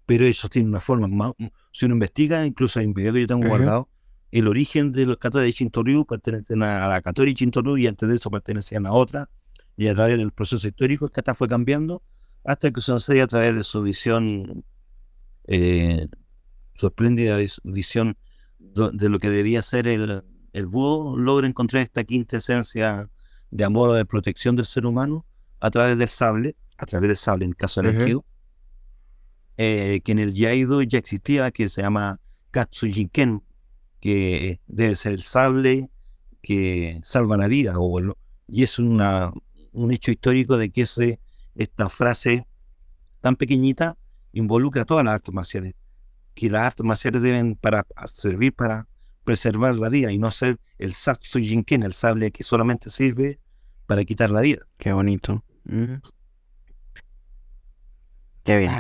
pero eso tiene una forma más. Si uno investiga, incluso hay un video que yo tengo guardado, el origen de los katas de Shinto-ryu pertenecen a la Katori Shinto-ryu, y antes de eso pertenecían a otra, y a través del proceso histórico el kata fue cambiando hasta que Sensei, a través de su visión, su espléndida visión de lo que debía ser el Budo logra encontrar esta quinta esencia de amor o de protección del ser humano a través del sable, en el caso del Aikido, que en el Iaido ya existía, que se llama Katsujinken, que debe ser el sable que salva la vida, y es un hecho histórico de que esta frase tan pequeñita involucra todas las artes marciales, que las artes marciales deben servir para preservar la vida y no ser el Satsujinken, el sable que solamente sirve para quitar la vida. Qué bonito. Qué bien.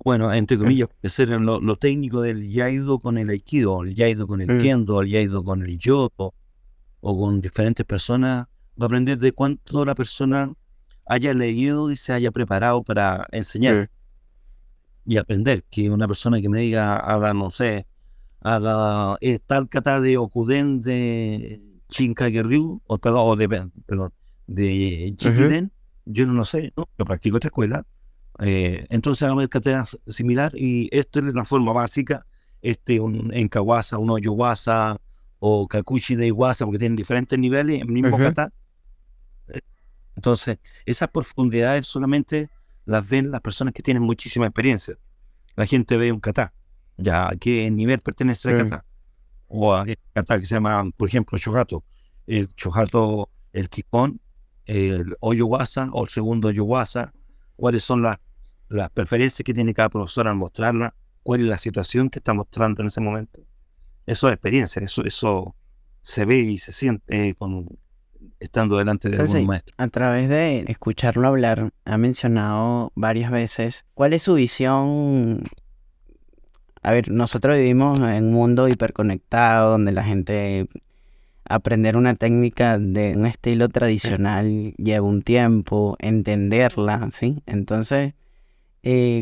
Bueno, entre comillas, ese era lo técnico del Iaido con el Aikido, el Iaido con el Kendo, el Iaido con el Yoto, o con diferentes personas. Va a aprender de cuánto la persona haya leído y se haya preparado para enseñar y aprender. Que una persona que me diga, haga tal kata de Okuden de Shinkageryu, de Jikiden, yo no lo sé, ¿no? Yo practico esta escuela. Entonces hagamos el kata similar y esta es la forma básica, un Enkawasa, un Oyowasa o Kakushi de Iwasa, porque tienen diferentes niveles, el mismo kata. Entonces, esas profundidades solamente las ven las personas que tienen muchísima experiencia. La gente ve un kata, ya a qué nivel pertenece el kata, o a el kata que se llama, por ejemplo, Shohato, el Kihon, el Oyowasa o el segundo Oyowasa, cuáles son las preferencias que tiene cada profesor al mostrarla, cuál es la situación que está mostrando en ese momento. Eso es experiencia, eso se ve y se siente estando delante de algún maestro. A través de escucharlo hablar, ha mencionado varias veces cuál es su visión. A ver, nosotros vivimos en un mundo hiperconectado donde la gente aprender una técnica de un estilo tradicional lleva un tiempo, entenderla, ¿sí? Entonces,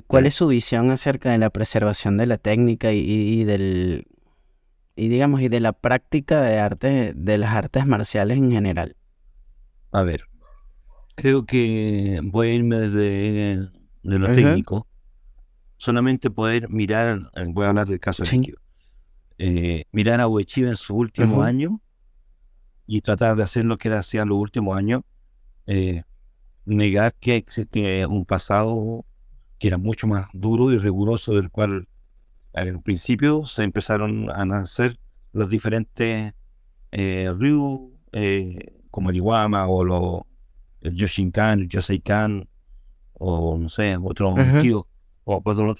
¿cuál es su visión acerca de la preservación de la técnica y de la práctica de las artes marciales en general? A ver, creo que voy a irme desde lo técnico. Solamente poder mirar, voy a hablar del caso de Aikido, mirar a Uechiba en su último año y tratar de hacer lo que él hacía en los últimos años, negar que existe un pasado que era mucho más duro y riguroso, del cual al principio se empezaron a nacer los diferentes Ryu, como el Iwama o el Yoshinkan, el Yoseikan, o no sé, otro Aikido, o otro,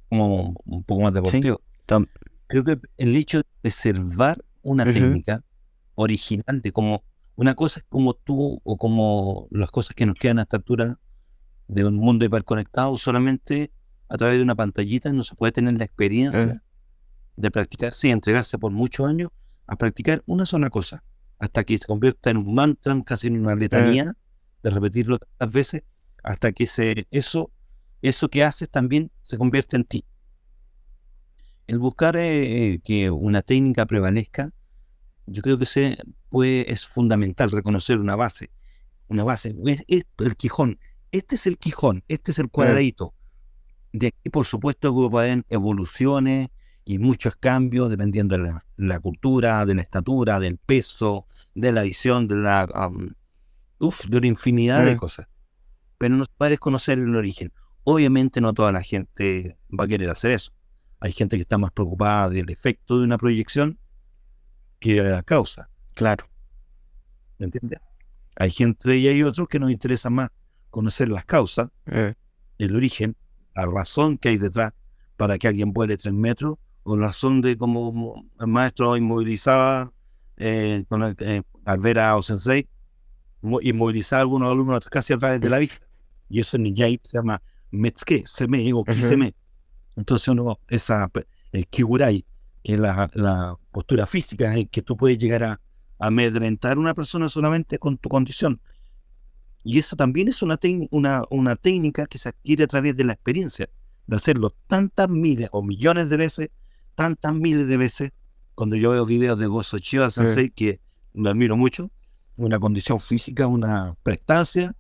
como un poco más deportivo. Creo que el hecho de preservar una técnica original, de como una cosa es como tú o como las cosas que nos quedan a esta altura de un mundo hiperconectado, solamente a través de una pantallita no se puede tener la experiencia de practicar, sí, entregarse por muchos años a practicar una sola cosa, hasta que se convierta en un mantra, casi en una letanía, de repetirlo tantas veces, hasta que eso que haces también se convierte en ti. El buscar que una técnica prevalezca, yo creo que es fundamental reconocer una base. El Quijón, este es el Quijón, este es el cuadradito. De aquí, por supuesto, que pueden evoluciones y muchos cambios dependiendo de la cultura, de la estatura, del peso, de la visión, de una infinidad de cosas. Pero no se puede desconocer el origen. Obviamente no toda la gente va a querer hacer eso. Hay gente que está más preocupada del efecto de una proyección que de la causa. Claro. ¿Me entiendes? Hay gente y hay otros que nos interesa más conocer las causas, el origen, la razón que hay detrás para que alguien vuele 3 metros, o la razón de cómo el maestro inmovilizaba al ver a Sensei, inmovilizaba a algunos alumnos casi a través de la vista. Y eso en Ninjai se llama Metsuke, Seme o Kiseme. Entonces el Kigurai, que es la postura física en que tú puedes llegar a amedrentar a una persona solamente con tu condición. Y eso también es una técnica que se adquiere a través de la experiencia, de hacerlo tantas miles o millones de veces, tantas miles de veces. Cuando yo veo videos de Gozo Chiba Sensei, que lo admiro mucho, una condición física, una prestancia,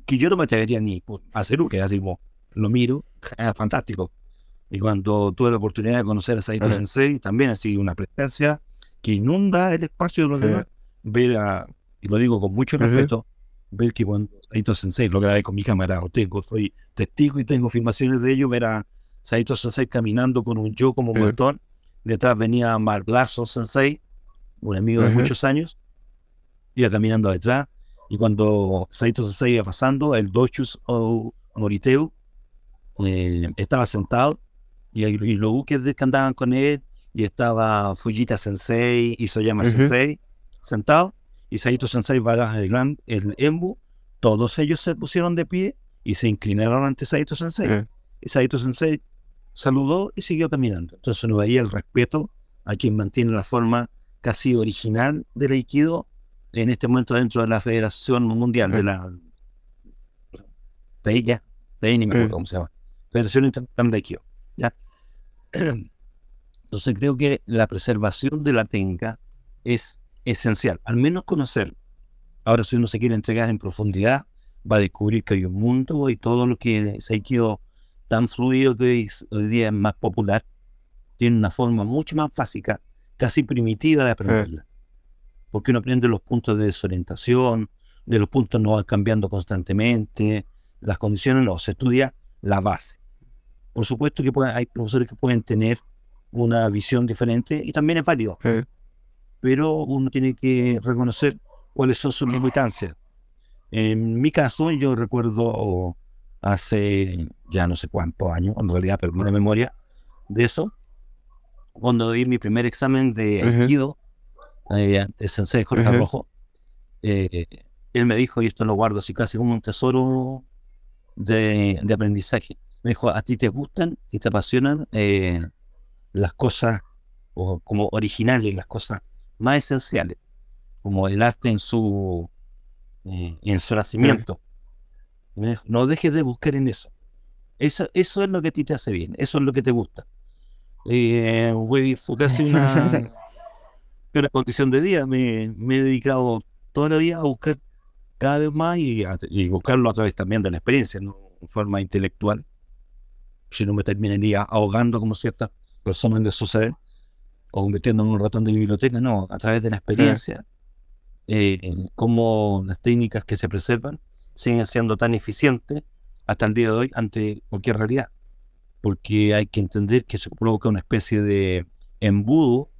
que yo no me atrevería ni a hacer que así como lo miro, es fantástico. Y cuando tuve la oportunidad de conocer a Saito Sensei, también ha sido una prestancia que inunda el espacio de los demás, ver y lo digo con mucho respeto, ver que cuando Saito Sensei, lo grabé con mi cámara, soy testigo y tengo filmaciones de ello, ver a Saito Sensei caminando con un yo como motor, detrás venía Mark Larson Sensei, un amigo de muchos años, iba caminando detrás, y cuando Saito Sensei iba pasando, el Doshus Moriteu estaba sentado, y los buques que andaban con él, y estaba Fujita Sensei y Soyama Sensei sentados, y Saito Sensei va el Embu, todos ellos se pusieron de pie y se inclinaron ante Saito Sensei. Y Saito Sensei saludó y siguió caminando. Entonces uno veía el respeto a quien mantiene la forma casi original del Aikido en este momento dentro de la Federación Mundial de la FEIA, ni me acuerdo cómo se llama, Federación Internacional de Aikido. ¿Ya? Entonces creo que la preservación de la técnica es esencial, al menos conocer. Ahora, si uno se quiere entregar en profundidad, va a descubrir que hay un mundo y todo lo que es Aikido tan fluido que hoy día es más popular, tiene una forma mucho más básica, casi primitiva de aprenderla. Porque uno aprende los puntos de desorientación, de los puntos no van cambiando constantemente, las condiciones no, se estudia la base. Por supuesto que hay profesores que pueden tener una visión diferente y también es válido. Pero uno tiene que reconocer cuáles son sus limitancias. En mi caso, yo recuerdo hace ya no sé cuántos años, en realidad perdí la memoria de eso, cuando di mi primer examen de Aikido, el sensei Jorge Rojo, él me dijo, y esto lo guardo así casi como un tesoro de aprendizaje, me dijo, ¿a ti te gustan y te apasionan las cosas como originales, las cosas más esenciales, como el arte en su nacimiento? Me dijo, no dejes de buscar en eso. Eso es lo que a ti te hace bien, eso es lo que te gusta. Fue casi una condición de día. Me he dedicado toda la vida a buscar cada vez más y buscarlo a través también de la experiencia, no en forma intelectual. Si no me terminaría ahogando como ciertas personas les sucede, o convirtiéndome en un ratón de biblioteca. No, a través de la experiencia, cómo las técnicas que se preservan siguen siendo tan eficientes hasta el día de hoy ante cualquier realidad, porque hay que entender que se provoca una especie de embudo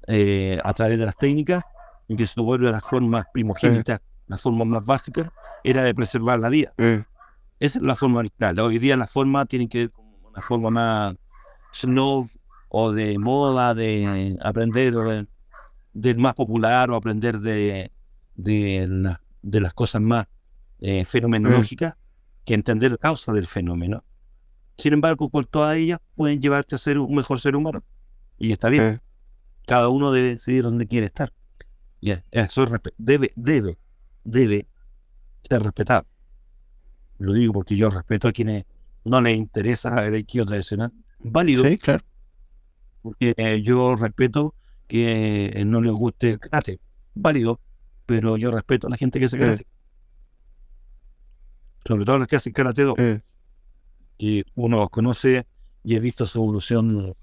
a través de las técnicas, y que se vuelve a las formas primogénitas, las formas más básicas, era de preservar la vida. Esa es la forma original. Hoy día la forma tiene que ver con una forma más snob o de moda, de aprender del más popular o aprender de las cosas más fenomenológicas, que entender la causa del fenómeno. Sin embargo, por todas ellas pueden llevarte a ser un mejor ser humano. Y está bien. Cada uno debe decidir dónde quiere estar. Y eso debe ser respetado. Lo digo porque yo respeto a quienes no les interesa el Aikido tradicional. Válido. Sí, claro. Porque yo respeto que no les guste el karate. Válido. Pero yo respeto a la gente que hace karate. Sobre todo los que hacen karate do. Que uno los conoce y he visto su evolución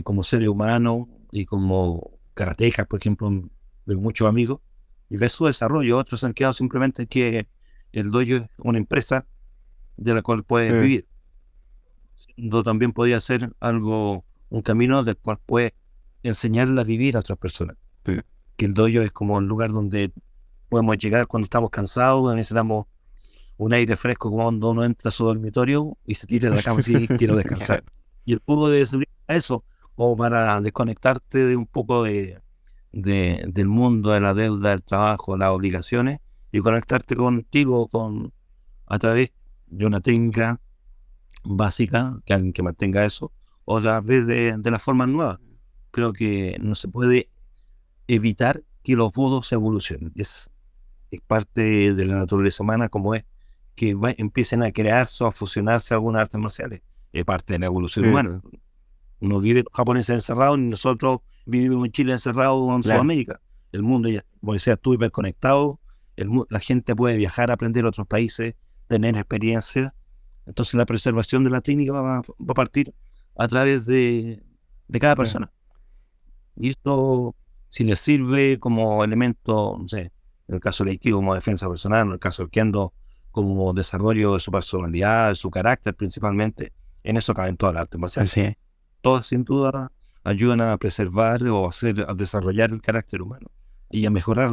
como seres humanos y como karatecas, por ejemplo, de muchos amigos, y ves su desarrollo. Otros han quedado simplemente que el dojo es una empresa de la cual puedes vivir. También podría ser un camino del cual puedes enseñarle a vivir a otras personas. Que el dojo es como el lugar donde podemos llegar cuando estamos cansados, necesitamos un aire fresco, como cuando uno entra a su dormitorio y se tira de la cama y dice, quiero descansar. Y el fútbol debe servir a eso, o para desconectarte de un poco del mundo, de la deuda, del trabajo, las obligaciones, y conectarte contigo a través de una técnica básica, que alguien que mantenga eso, o a través de las formas nuevas. Creo que no se puede evitar que los budos se evolucionen. Es parte de la naturaleza humana, como es que empiecen a crearse o a fusionarse algunas artes marciales. Es parte de la evolución humana. Uno vive japoneses encerrados, y nosotros vivimos en Chile encerrados o en Sudamérica. El mundo ya, como decía tú, hiperconectado. La gente puede viajar, aprender a otros países, tener experiencia. Entonces la preservación de la técnica va a partir a través de cada persona. Y esto si les sirve como elemento, no sé, en el caso del Aikido como defensa personal, en el caso del Kendo como desarrollo de su personalidad, de su carácter principalmente, en eso caben todas las artes marciales. Así es. Todas sin duda ayudan a preservar o a desarrollar el carácter humano y a mejorar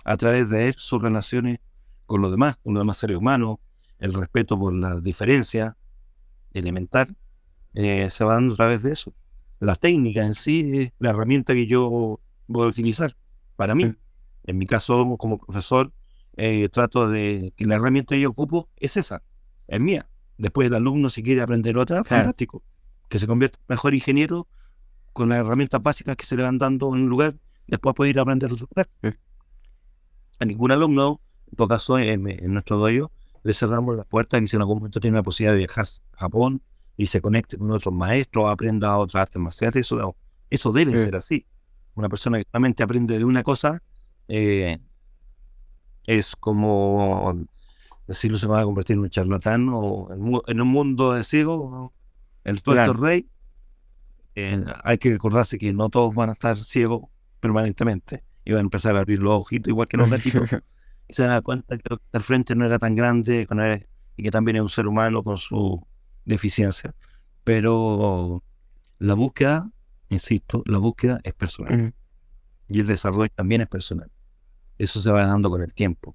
a través de él sus relaciones con los demás seres humanos, el respeto por la diferencia elemental, se va dando a través de eso. La técnica en sí es la herramienta que yo voy a utilizar para mí. En mi caso, como profesor, trato de que la herramienta que yo ocupo es esa, es mía. Después el alumno, si quiere aprender otra, fantástico. Que se convierta en mejor ingeniero con las herramientas básicas que se le van dando en un lugar, después puede ir a aprender otro lugar. A ningún alumno, en todo caso, en nuestro dojo, le cerramos las puertas y si en algún momento tiene la posibilidad de viajar a Japón y se conecte con otros maestros, aprenda otras artes marciales, eso debe ser así. Una persona que solamente aprende de una cosa, es como decirlo, se va a convertir en un charlatán o en un mundo de ciegos, el tuerto rey. Hay que recordarse que no todos van a estar ciegos permanentemente y van a empezar a abrir los ojitos igual que los gatitos y se dan cuenta que al frente no era tan grande y que también es un ser humano con su deficiencia, pero la búsqueda, insisto, la búsqueda es personal y el desarrollo también es personal. Eso se va dando con el tiempo.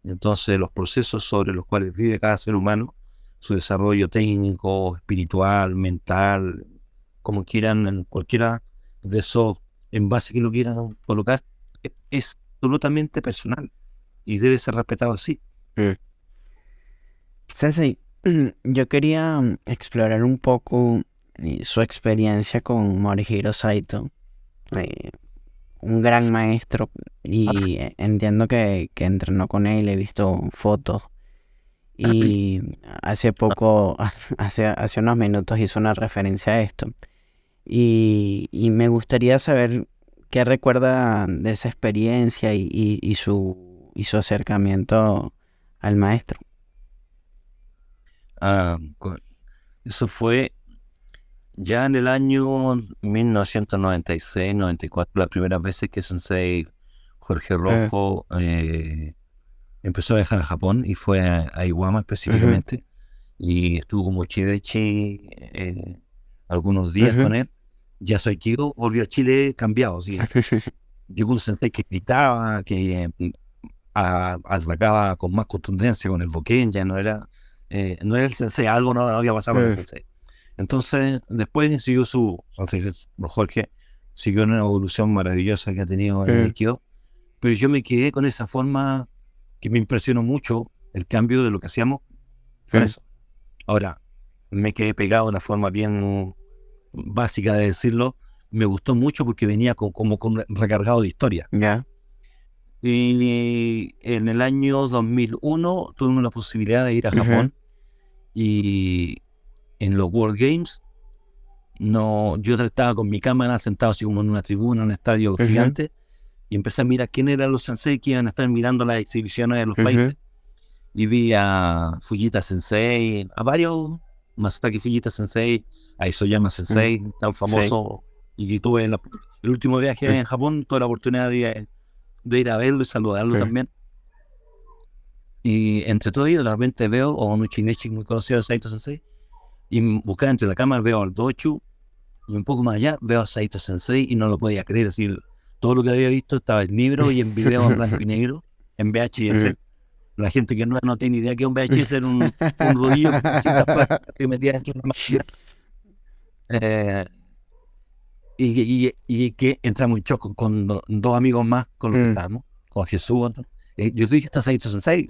Entonces los procesos sobre los cuales vive cada ser humano, su desarrollo técnico, espiritual, mental, como quieran, en cualquiera de esos envases que lo quieran colocar, es absolutamente personal y debe ser respetado así. Sensei, yo quería explorar un poco su experiencia con Morihiro Saito, un gran maestro, y entiendo que entrenó con él, he visto fotos. Y hace poco, hace unos minutos hizo una referencia a esto. Y me gustaría saber qué recuerda de esa experiencia y su acercamiento al maestro. Eso fue ya en el año 1996-94, la primera vez que Sensei Jorge Rojo empezó a viajar a Japón y fue a Iwama específicamente y estuvo como Chidechi algunos días con él. Ya soy Kido, volvió a Chile cambiado, ¿sí? Llegó un sensei que gritaba, que atacaba con más contundencia con el boken, ya no era el sensei, algo no había pasado con el sensei. Entonces, después siguió Jorge siguió una evolución maravillosa que ha tenido en el Aikido, pero yo me quedé con esa forma que me impresionó mucho, el cambio de lo que hacíamos con eso. Ahora, me quedé pegado de una forma bien básica de decirlo, me gustó mucho porque venía como recargado de historia. Y en el año 2001 tuvimos la posibilidad de ir a Japón y en los World Games yo estaba con mi cámara sentado así como en una tribuna, en un estadio gigante, y empecé a mirar quién eran los sensei que iban a estar mirando las exhibiciones de los países. Y vi a Fujita Sensei, a varios, Masataki Fujita Sensei, a Isoyama Sensei, tan famoso, y tuve el último viaje en Japón, tuve la oportunidad de ir a verlo y saludarlo también. Y entre todo ello, de repente veo a un Uchinechi muy conocido de Saito Sensei, y buscando entre la cámara veo al Dochu, y un poco más allá veo a Saito Sensei, y no lo podía creer, así, todo lo que había visto estaba en libro y en video en blanco y negro, en VHS. La gente que no tiene idea que un VHS era un rodillo con cintas plásticas que metía dentro de una máquina. Y que entramos en shock con dos amigos más con los que estábamos, con Jesús. Yo dije, está Saito Sensei,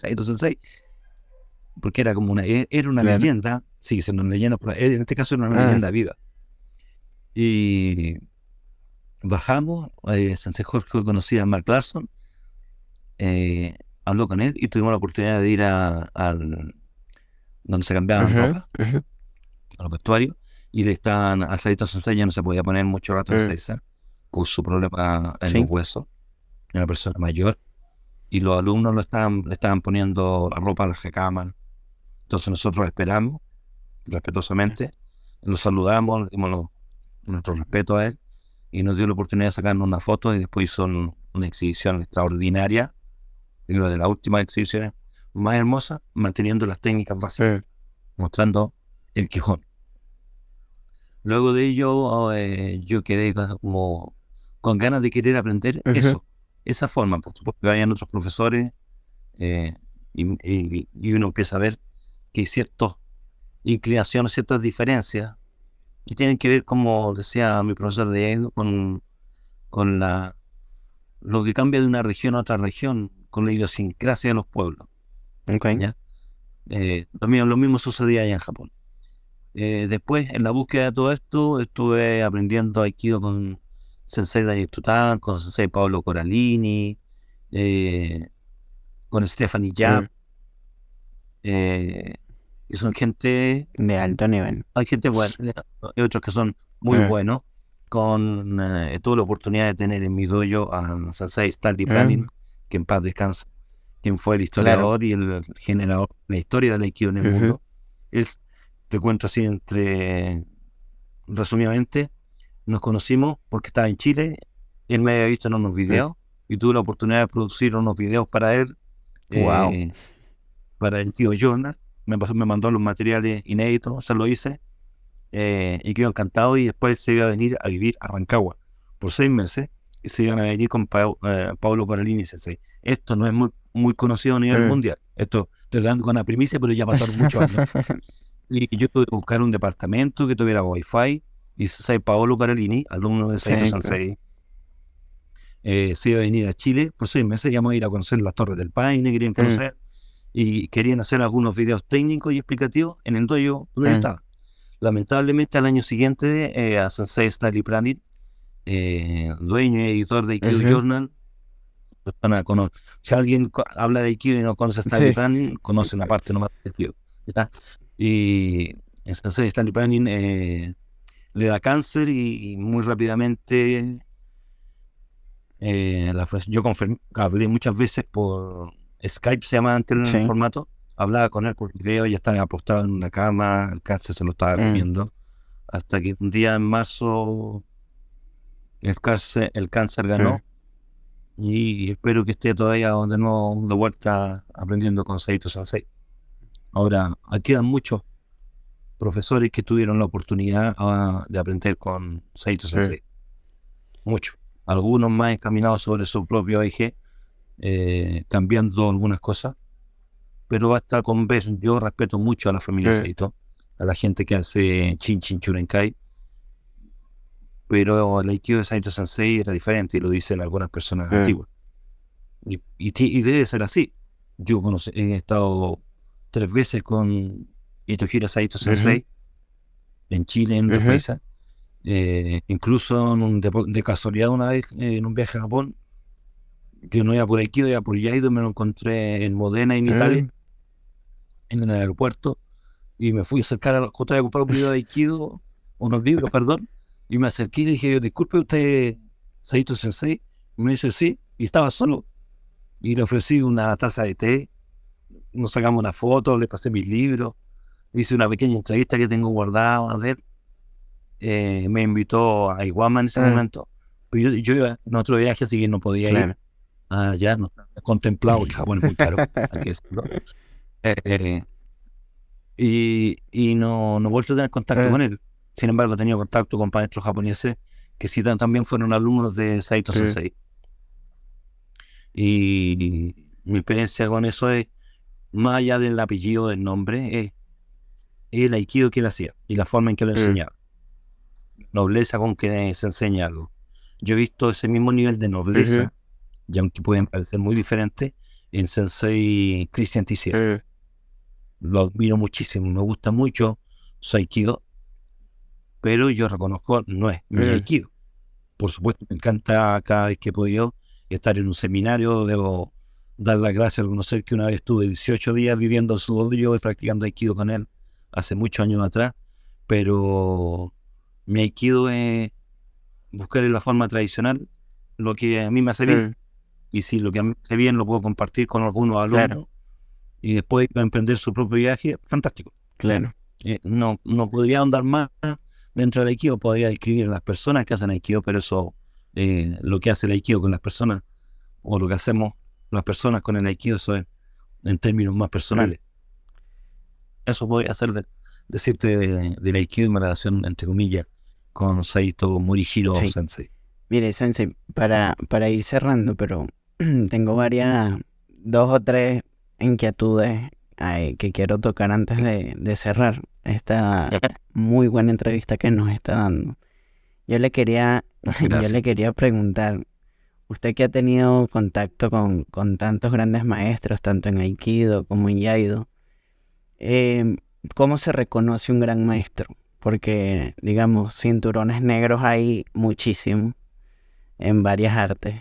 porque era como una leyenda, sigue siendo una leyenda, pero en este caso era una leyenda viva. Y bajamos, Sensei Jorge conocía a Mark Larson, habló con él y tuvimos la oportunidad de ir al donde se cambiaban ropa, a los vestuarios, y al Saito Sensei ya no se podía poner mucho rato en César por su problema en los huesos, era una persona mayor, y los alumnos le estaban poniendo la ropa a la recámara. Entonces nosotros esperamos respetuosamente, lo saludamos, le dimos nuestro respeto a él, y nos dio la oportunidad de sacarnos una foto y después hizo una exhibición extraordinaria, una de las últimas exhibiciones más hermosas, manteniendo las técnicas básicas, mostrando el Quijón. Luego de ello, yo quedé como con ganas de querer aprender esa forma. Por supuesto que hayan otros profesores y uno empieza a ver que hay ciertas inclinaciones, ciertas diferencias que tienen que ver, como decía mi profesor de Edo, con lo que cambia de una región a otra región, con la idiosincrasia de los pueblos. ¿Ya? Lo mismo sucedía allá en Japón. Después, en la búsqueda de todo esto, estuve aprendiendo Aikido con Sensei Daniel Tutan, con Sensei Paolo Coralini, con Stephanie Yap, que son gente de alto nivel. Hay gente buena, hay otros que son muy buenos. Tuve la oportunidad de tener en mi dojo a Sensei Stanley Planning, que en paz descansa, quien fue el historiador y el generador de la historia del Aikido en el mundo. Te cuento así resumidamente, nos conocimos porque estaba en Chile, él me había visto en unos videos y tuve la oportunidad de producir unos videos para él, para el Aikido Journal. Me mandó los materiales inéditos, se lo hice y quedó encantado, y después se iba a venir a vivir a Rancagua por 6 meses y se iban a venir con Paolo Coralini Sensei. Esto no es muy conocido a nivel mundial, esto estoy dando con la primicia, pero ya pasaron muchos años. Y yo tuve que buscar un departamento que tuviera wifi, y Sensei Paolo Coralini, alumno de Saito Sensei, se iba a venir a Chile por 6 meses. Íbamos a ir a conocer las Torres del Paine, querían conocer y querían hacer algunos videos técnicos y explicativos en el dojo donde yo estaba. Lamentablemente, al año siguiente, a Sensei Stanley Planning, dueño y editor de Aikido Journal, si alguien habla de Aikido y no conoce a Stanley Planning, conoce una parte nomás de Aikido. Y Sensei Stanley Planning le da cáncer y muy rápidamente yo hablé muchas veces por Skype, se llama antes el formato. Hablaba con él por video, ya estaba apostado en una cama, el cáncer se lo estaba comiendo, hasta que un día en marzo el cáncer ganó, y espero que esté todavía de nuevo de vuelta aprendiendo con Saito Sensei. Ahora, aquí quedan muchos profesores que tuvieron la oportunidad de aprender con Saito Sensei. Muchos. Algunos más encaminados sobre su propio eje, cambiando algunas cosas. Pero basta con ver, yo respeto mucho a la familia Saito, a la gente que hace Chin Chin Churenkai, pero el Aikido de Saito Sensei era diferente, y lo dicen algunas personas antiguas. Y debe ser así. Yo he estado 3 veces con Itohira Saito Sensei en Chile, en otros países. Incluso de casualidad, una vez en un viaje a Japón, yo no iba por Aikido, iba por Yaido, me lo encontré en Modena, en Italia, en el aeropuerto, y me fui a acercar a comprar un libro de Aikido, unos libros, perdón, y me acerqué y le dije: disculpe, ¿usted Saito Sensei? Y me dice: sí, y estaba solo, y le ofrecí una taza de té, nos sacamos una foto, le pasé mis libros, hice una pequeña entrevista que tengo guardada de él. Me invitó a Iguama en ese momento, pero yo iba en otro viaje, así que no podía ir. Ya no contemplado, que Japón es muy caro, hay que decirlo. Y no he vuelto a tener contacto con él. Sin embargo, he tenido contacto con maestros japoneses que sí también fueron alumnos de Saito Sensei. Y mi experiencia con eso es, más allá del apellido, del nombre, es el Aikido que él hacía y la forma en que lo enseñaba. Nobleza con que se enseña algo. Yo he visto ese mismo nivel de nobleza, y aunque pueden parecer muy diferentes, en Sensei Christian Tissier. Lo admiro muchísimo, me gusta mucho su Aikido, pero yo reconozco, no es mi Aikido. Por supuesto, me encanta cada vez que he podido estar en un seminario. Debo dar las gracias, reconocer que una vez estuve 18 días viviendo en su dojo y practicando Aikido con él hace muchos años atrás, pero mi Aikido es buscar en la forma tradicional lo que a mí me hace bien, y si lo que a mí me hace bien lo puedo compartir con algunos alumnos, y después emprender su propio viaje, fantástico. No podría ahondar más, dentro del Aikido podría describir a las personas que hacen Aikido, pero eso, lo que hace el Aikido con las personas, o lo que hacemos las personas con el Aikido, eso es en términos más personales. Eso voy a hacer decirte del Aikido y mi relación, entre comillas, con Saito Morihiro Sensei. Mire, Sensei, para ir cerrando, pero tengo dos o tres inquietudes que quiero tocar antes de cerrar esta muy buena entrevista que nos está dando. Yo le quería preguntar, usted que ha tenido contacto con tantos grandes maestros, tanto en Aikido como en Iaido, ¿cómo se reconoce un gran maestro? Porque, digamos, cinturones negros hay muchísimos en varias artes,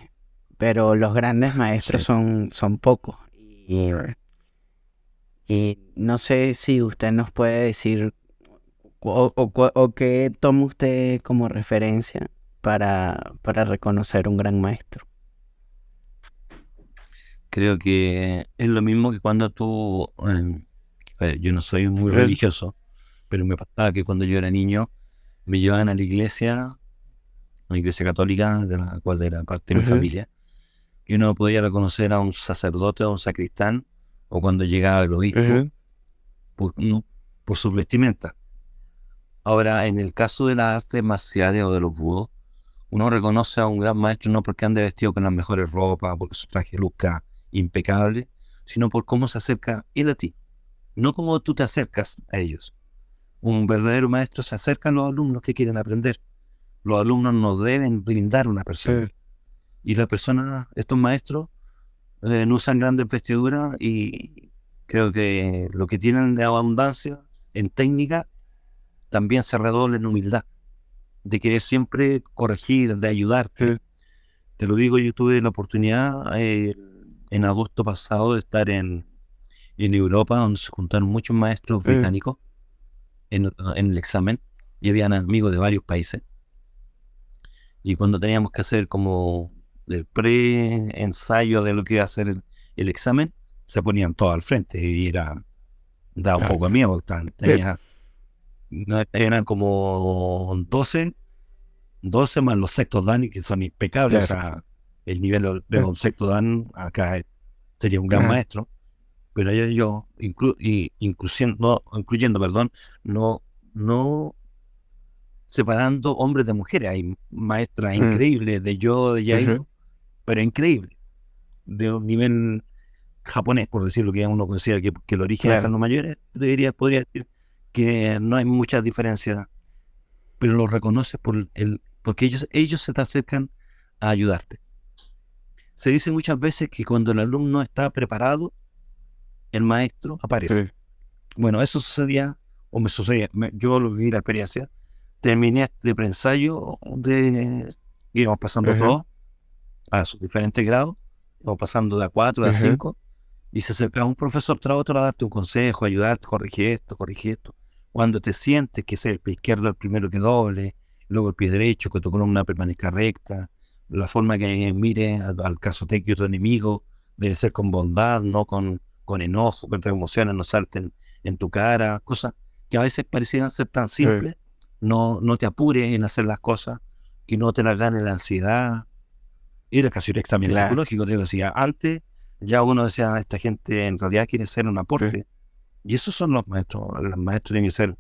pero los grandes maestros son pocos. Y no sé si usted nos puede decir o qué toma usted como referencia para reconocer un gran maestro. Creo que es lo mismo que cuando tú... yo no soy muy religioso, pero me pasaba que cuando yo era niño me llevaban a la iglesia católica, de la cual era parte de mi familia, y uno podía reconocer a un sacerdote o a un sacristán, o cuando llegaba el obispo, por su vestimenta. Ahora, en el caso de las artes marciales o de los budos, uno reconoce a un gran maestro no porque ande vestido con las mejores ropas, porque su traje luzca impecable, sino por cómo se acerca él a ti, no como tú te acercas a ellos. Un verdadero maestro se acerca a los alumnos que quieren aprender. Los alumnos nos deben brindar una persona. Y las personas, estos maestros, no usan grandes vestiduras, y creo que lo que tienen de abundancia en técnica también se redobla en humildad, de querer siempre corregir, de ayudarte. Te lo digo, yo tuve la oportunidad en agosto pasado de estar en Europa, donde se juntaron muchos maestros británicos en el examen, y habían amigos de varios países. Y cuando teníamos que hacer como el pre-ensayo de lo que iba a ser el examen, se ponían todos al frente, y daba un poco de miedo. Eran como 12 más los sextos dan, que son impecables. O sea, el nivel de los sextos dan acá sería un gran maestro, pero yo incluyendo, no separando hombres de mujeres. Hay maestras increíbles de Iaido, pero increíbles, de un nivel japonés, por decirlo, que uno considera que el origen de los mayores, podría decir que no hay muchas diferencias, pero lo reconoces porque ellos se te acercan a ayudarte. Se dice muchas veces que cuando el alumno está preparado, el maestro aparece. Bueno, eso sucedía, o me sucedía, yo lo viví la experiencia. Terminé este preensayo, íbamos pasando todos a sus diferentes grados, íbamos pasando de A4 a A5, y se acercaba un profesor tras otro a darte un consejo, ayudarte, corrige esto. Cuando te sientes que es el pie izquierdo el primero que doble, luego el pie derecho, que tu columna permanezca recta, la forma que mire al casotequio de tu enemigo debe ser con bondad, no con enojo, que tus emociones no salten en tu cara, cosas que a veces parecieran ser tan simples. No te apures en hacer las cosas, que no te la gane la ansiedad. Era casi un examen psicológico, te decía. Antes ya uno decía, esta gente en realidad quiere ser un aporte. Y esos son los maestros. Los maestros tienen que ser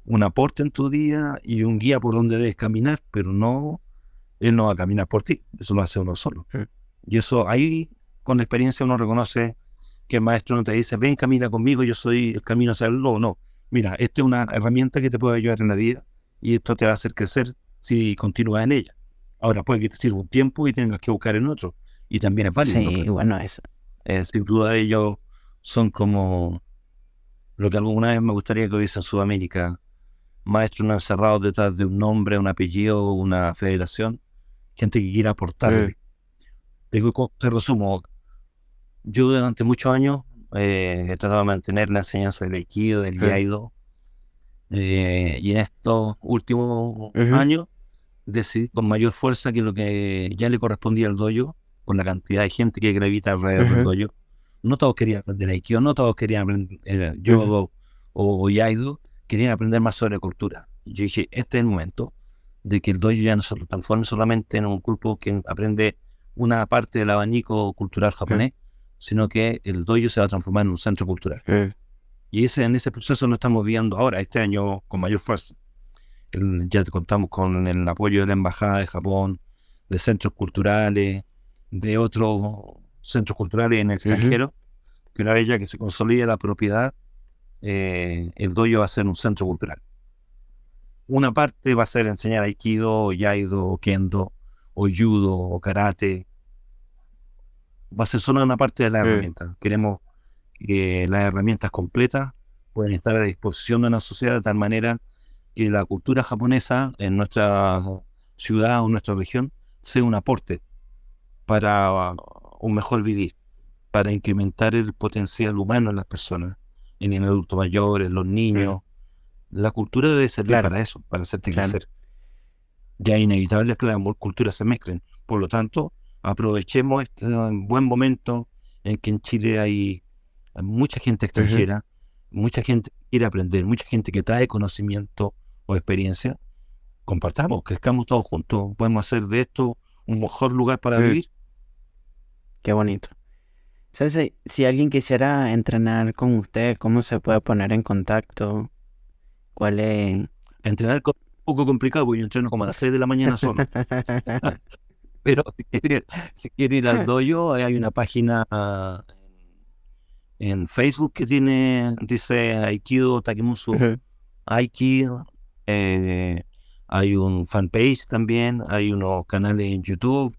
un aporte en tu día y un guía por donde debes caminar, pero él no va a caminar por ti, eso lo hace uno solo. Y eso ahí, con la experiencia, uno reconoce que el maestro no te dice, ven, camina conmigo, yo soy el camino hacia el lobo. No, mira, esta es una herramienta que te puede ayudar en la vida, y esto te va a hacer crecer si continúas en ella. Ahora puede que te sirva un tiempo y tengas que buscar en otro, y también es válido. Sí, bueno, eso. Sin duda ellos son como lo que alguna vez me gustaría que hubiese en Sudamérica: maestros no encerrados detrás de un nombre, un apellido, una federación, gente que quiera aportarle. Te resumo, yo durante muchos años he tratado de mantener la enseñanza del Aikido, del Iaido, y en estos últimos años decidí con mayor fuerza que lo que ya le correspondía al dojo, con la cantidad de gente que gravita alrededor del dojo, no todos querían aprender Aikido, no todos querían aprender Yodo o Iaido, querían aprender más sobre cultura. yo dije, este es el momento de que el dojo ya no se transforme solamente en un grupo que aprende una parte del abanico cultural japonés, sino que el dojo se va a transformar en un centro cultural. Y en ese proceso lo estamos viendo ahora, este año, con mayor fuerza. Ya contamos con el apoyo de la Embajada de Japón, de centros culturales, de otros centros culturales en el extranjero, que una vez ya que se consolide la propiedad, el dojo va a ser un centro cultural. Una parte va a ser enseñar aikido, o yaido, o kendo, o judo, o karate. Va a ser solo una parte de las herramientas. Queremos que las herramientas completas puedan estar a disposición de una sociedad de tal manera que la cultura japonesa en nuestra ciudad o nuestra región sea un aporte para un mejor vivir, para incrementar el potencial humano en las personas, en el adulto mayor, en los niños. La cultura debe servir para eso, para hacerte crecer. Ya es inevitable que las culturas se mezclen. Por lo tanto, aprovechemos este buen momento en que en Chile hay mucha gente extranjera, mucha gente que quiere aprender, mucha gente que trae conocimiento o experiencia. Compartamos, crezcamos todos juntos. Podemos hacer de esto un mejor lugar para vivir. Qué bonito. Sensei, si alguien quisiera entrenar con usted, ¿cómo se puede poner en contacto? ¿Cuál es? Entrenar es un poco complicado, porque yo entreno como a las 6 de la mañana solo. Pero si quiere ir al dojo, hay una página en Facebook que dice Aikido Takemusu Aikido. Hay un fanpage también, hay unos canales en YouTube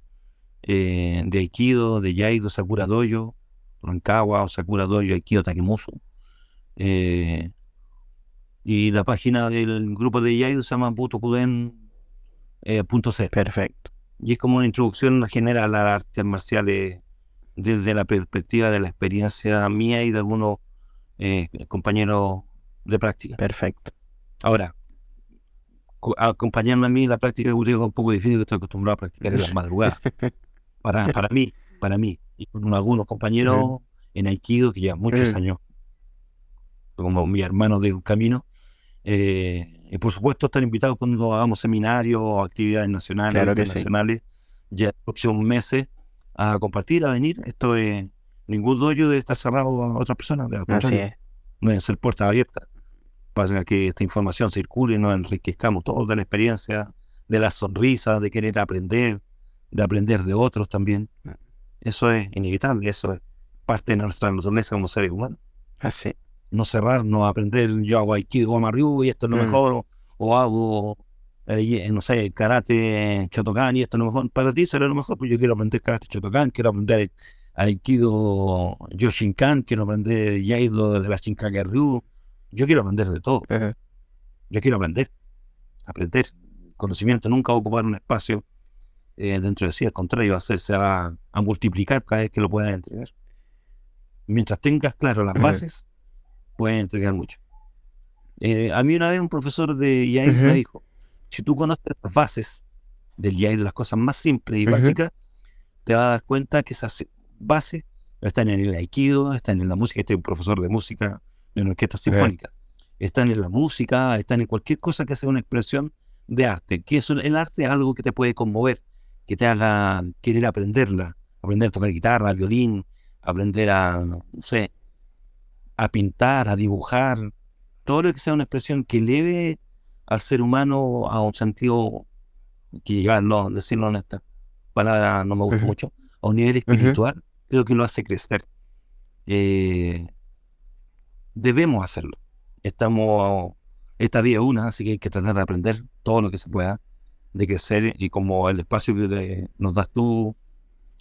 de Aikido, de Yaido, Sakura Dojo, Rancagua o Sakura Dojo, Aikido Takemusu. Y la página del grupo de Yaido se llama butokuden.c. Perfecto. Y es como una introducción general a las artes marciales desde la perspectiva de la experiencia mía y de algunos compañeros de práctica. Perfecto. Ahora, acompañarme a mí en la práctica es un poco difícil, que estoy acostumbrado a practicar en las madrugadas. Para mí. Y con algunos compañeros en Aikido que llevan muchos años, como mi hermano del camino. Y por supuesto están invitados cuando hagamos seminarios o actividades nacionales o internacionales, ya en los próximos meses, a compartir, a venir. Esto es, ningún dojo debe estar cerrado a otras personas, Así es. Deben ser puertas abiertas para que esta información circule y nos enriquezcamos todos de la experiencia, de la sonrisa, de querer aprender, de aprender de otros también. Eso es inevitable, eso es parte de nuestra naturaleza como seres humanos. Así. No cerrar, no aprender, yo hago Aikido Gomaryu y esto es lo mejor, o hago, no sé, Karate Shotokan y esto es lo mejor. Para ti será lo mejor, pues yo quiero aprender Karate Shotokan, quiero aprender Aikido Yoshinkan, quiero aprender Yaido de la Shinkageryu. Yo quiero aprender de todo. Yo quiero aprender. Conocimiento nunca va a ocupar un espacio dentro de sí, al contrario, se va a multiplicar cada vez que lo puedas entregar. Mientras tengas claro las bases, puedes entregar mucho. A mí una vez un profesor de Yaido me dijo, si tú conoces las bases del Yaido, las cosas más simples y básicas, te vas a dar cuenta que esas bases están en el Aikido, están en la música. Este es un profesor de música de una orquesta sinfónica. Están en la música, están en cualquier cosa que sea una expresión de arte. Que eso, el arte es algo que te puede conmover, que te haga querer aprenderla, aprender a tocar guitarra, violín, aprender a, no sé, a pintar, a dibujar, todo lo que sea una expresión que eleve al ser humano a un sentido que llegarlo, decirlo en esta palabra no me gusta mucho, a un nivel espiritual, creo que lo hace crecer. Debemos hacerlo. Esta vida es una, así que hay que tratar de aprender todo lo que se pueda, de crecer, y como el espacio que nos das tú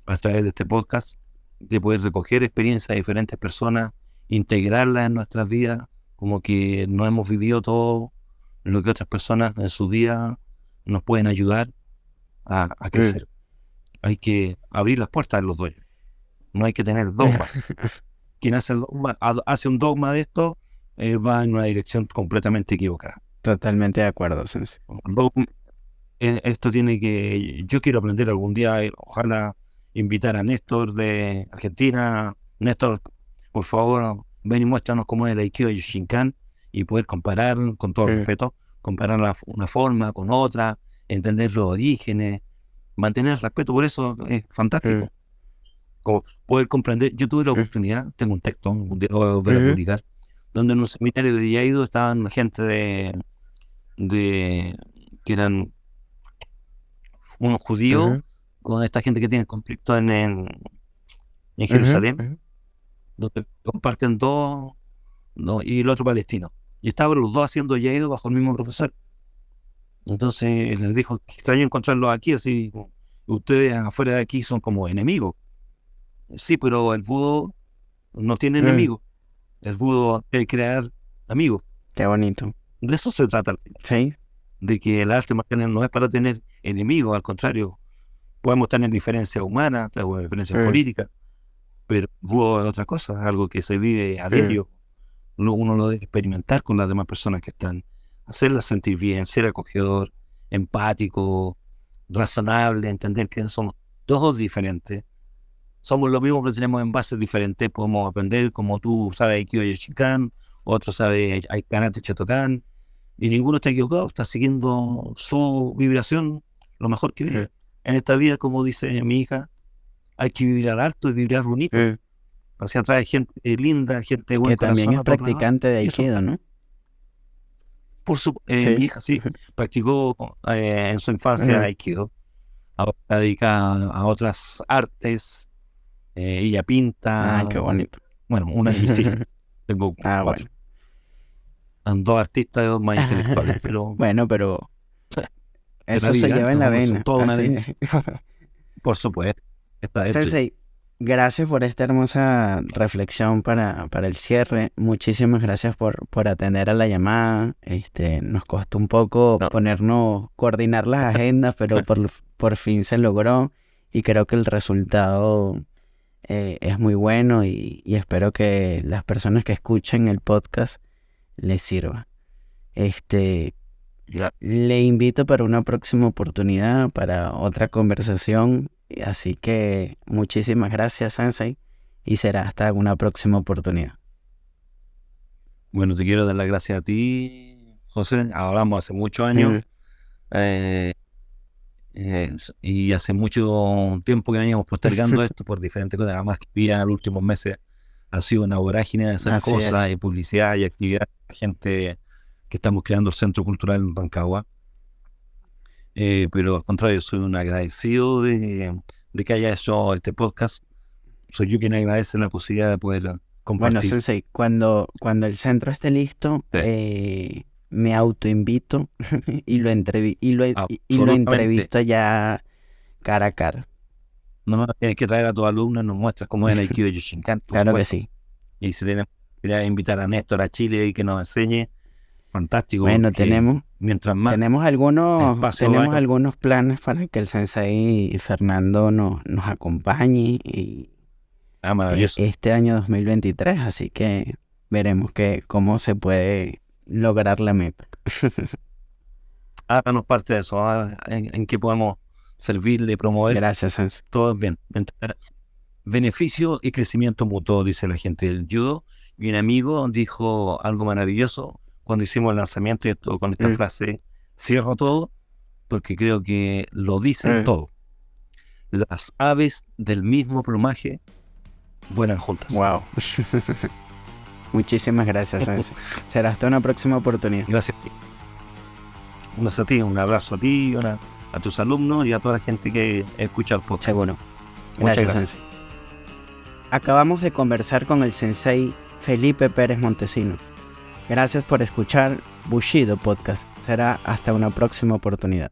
a través de este podcast, de poder recoger experiencias de diferentes personas, integrarlas en nuestras vidas, como que no hemos vivido todo lo que otras personas en su vida nos pueden ayudar a crecer. Hay que abrir las puertas de los dogmas. No hay que tener dogmas. Quien hace un dogma de esto va en una dirección completamente equivocada. Totalmente de acuerdo, Sensei. Esto tiene que... Yo quiero aprender algún día, ojalá invitar a Néstor de Argentina. Néstor, por favor, ven y muéstranos cómo es el Aikido Yoshinkan, y poder comparar con todo respeto, comparar una forma con otra, entender los orígenes, mantener el respeto. Por eso es fantástico. Como poder comprender. Yo tuve la oportunidad, tengo un texto, un día lo voy a volver a publicar, donde en un seminario de Yaido estaban gente que eran unos judíos con esta gente que tiene conflicto en Jerusalén, donde comparten dos, y el otro palestino. Y estaban los dos haciendo Yaido bajo el mismo profesor. Entonces les dijo, que extraño encontrarlos aquí, así, ustedes afuera de aquí son como enemigos. Sí, pero el budo no tiene enemigos. El budo quiere crear amigos. Qué bonito. De eso se trata. Sí. De que el arte marcial no es para tener enemigos, al contrario. Podemos tener diferencias humanas, diferencias políticas, pero el budo es otra cosa, es algo que se vive a diario. Uno lo debe experimentar con las demás personas que están, hacerlas sentir bien, ser acogedor, empático, razonable, entender que somos todos diferentes. Somos lo mismo, pero tenemos envases diferentes. Podemos aprender, como tú sabes Aikido y Shinkan, otro sabe Karate Shotokan, y ninguno está equivocado, está siguiendo su vibración lo mejor que vive. En esta vida, como dice mi hija, hay que vibrar alto y vibrar bonito. Hacia atrás hay gente linda, gente buena. Que también es practicante de Aikido, ¿no? Mi hija sí, practicó en su infancia Aikido. Ahora se dedica a otras artes. Ella pinta. Qué bonito. Bueno, una de mis hijas. Tengo 4. Bueno. Son 2 artistas y 2 más intelectuales. Pero bueno, pero eso se lleva en la vena. Por supuesto. Sensei, gracias por esta hermosa reflexión para el cierre. Muchísimas gracias por atender a la llamada. Nos costó un poco coordinar las agendas, pero por fin se logró y creo que el resultado es muy bueno y espero que las personas que escuchen el podcast les sirva. Le invito para una próxima oportunidad, para otra conversación. Así que muchísimas gracias, Sensei, y será hasta una próxima oportunidad. Bueno, te quiero dar las gracias a ti, José. Hablamos hace muchos años y hace mucho tiempo que veníamos postergando esto por diferentes cosas. Además, que en los últimos meses ha sido una vorágine de hacer cosas y publicidad y actividad. Gente que estamos creando el Centro Cultural en Rancagua. Pero al contrario, soy un agradecido de que haya hecho este podcast. Soy yo quien agradece la posibilidad de poder compartir. Bueno, Sensei, cuando el centro esté listo, me autoinvito y lo entrevisto ya cara a cara. No, tienes que traer a tus alumnos, nos muestras cómo es el Aikido de Shinkan. Claro que sí. Y si tenemos que invitar a Néstor a Chile y que nos enseñe, fantástico. Bueno, tenemos algunos planes para que el Sensei Fernando nos acompañe y este año 2023, así que veremos cómo se puede lograr la meta. Háganos parte de eso, en qué podemos servirle, promover. Gracias, Sensei. Todo es bien. Beneficio y crecimiento mutuo, dice la gente del judo. Y un amigo dijo algo maravilloso cuando hicimos el lanzamiento, y con esta frase cierro todo, porque creo que lo dicen todo. Las aves del mismo plumaje vuelan juntas. Wow. Muchísimas gracias, Sensei. Será hasta una próxima oportunidad. Gracias a ti. Un abrazo a ti, a tus alumnos y a toda la gente que escucha el podcast. Seguro. Muchas gracias. Sensei. Acabamos de conversar con el Sensei Felipe Pérez Montesinos. Gracias por escuchar Bushido Podcast. Será hasta una próxima oportunidad.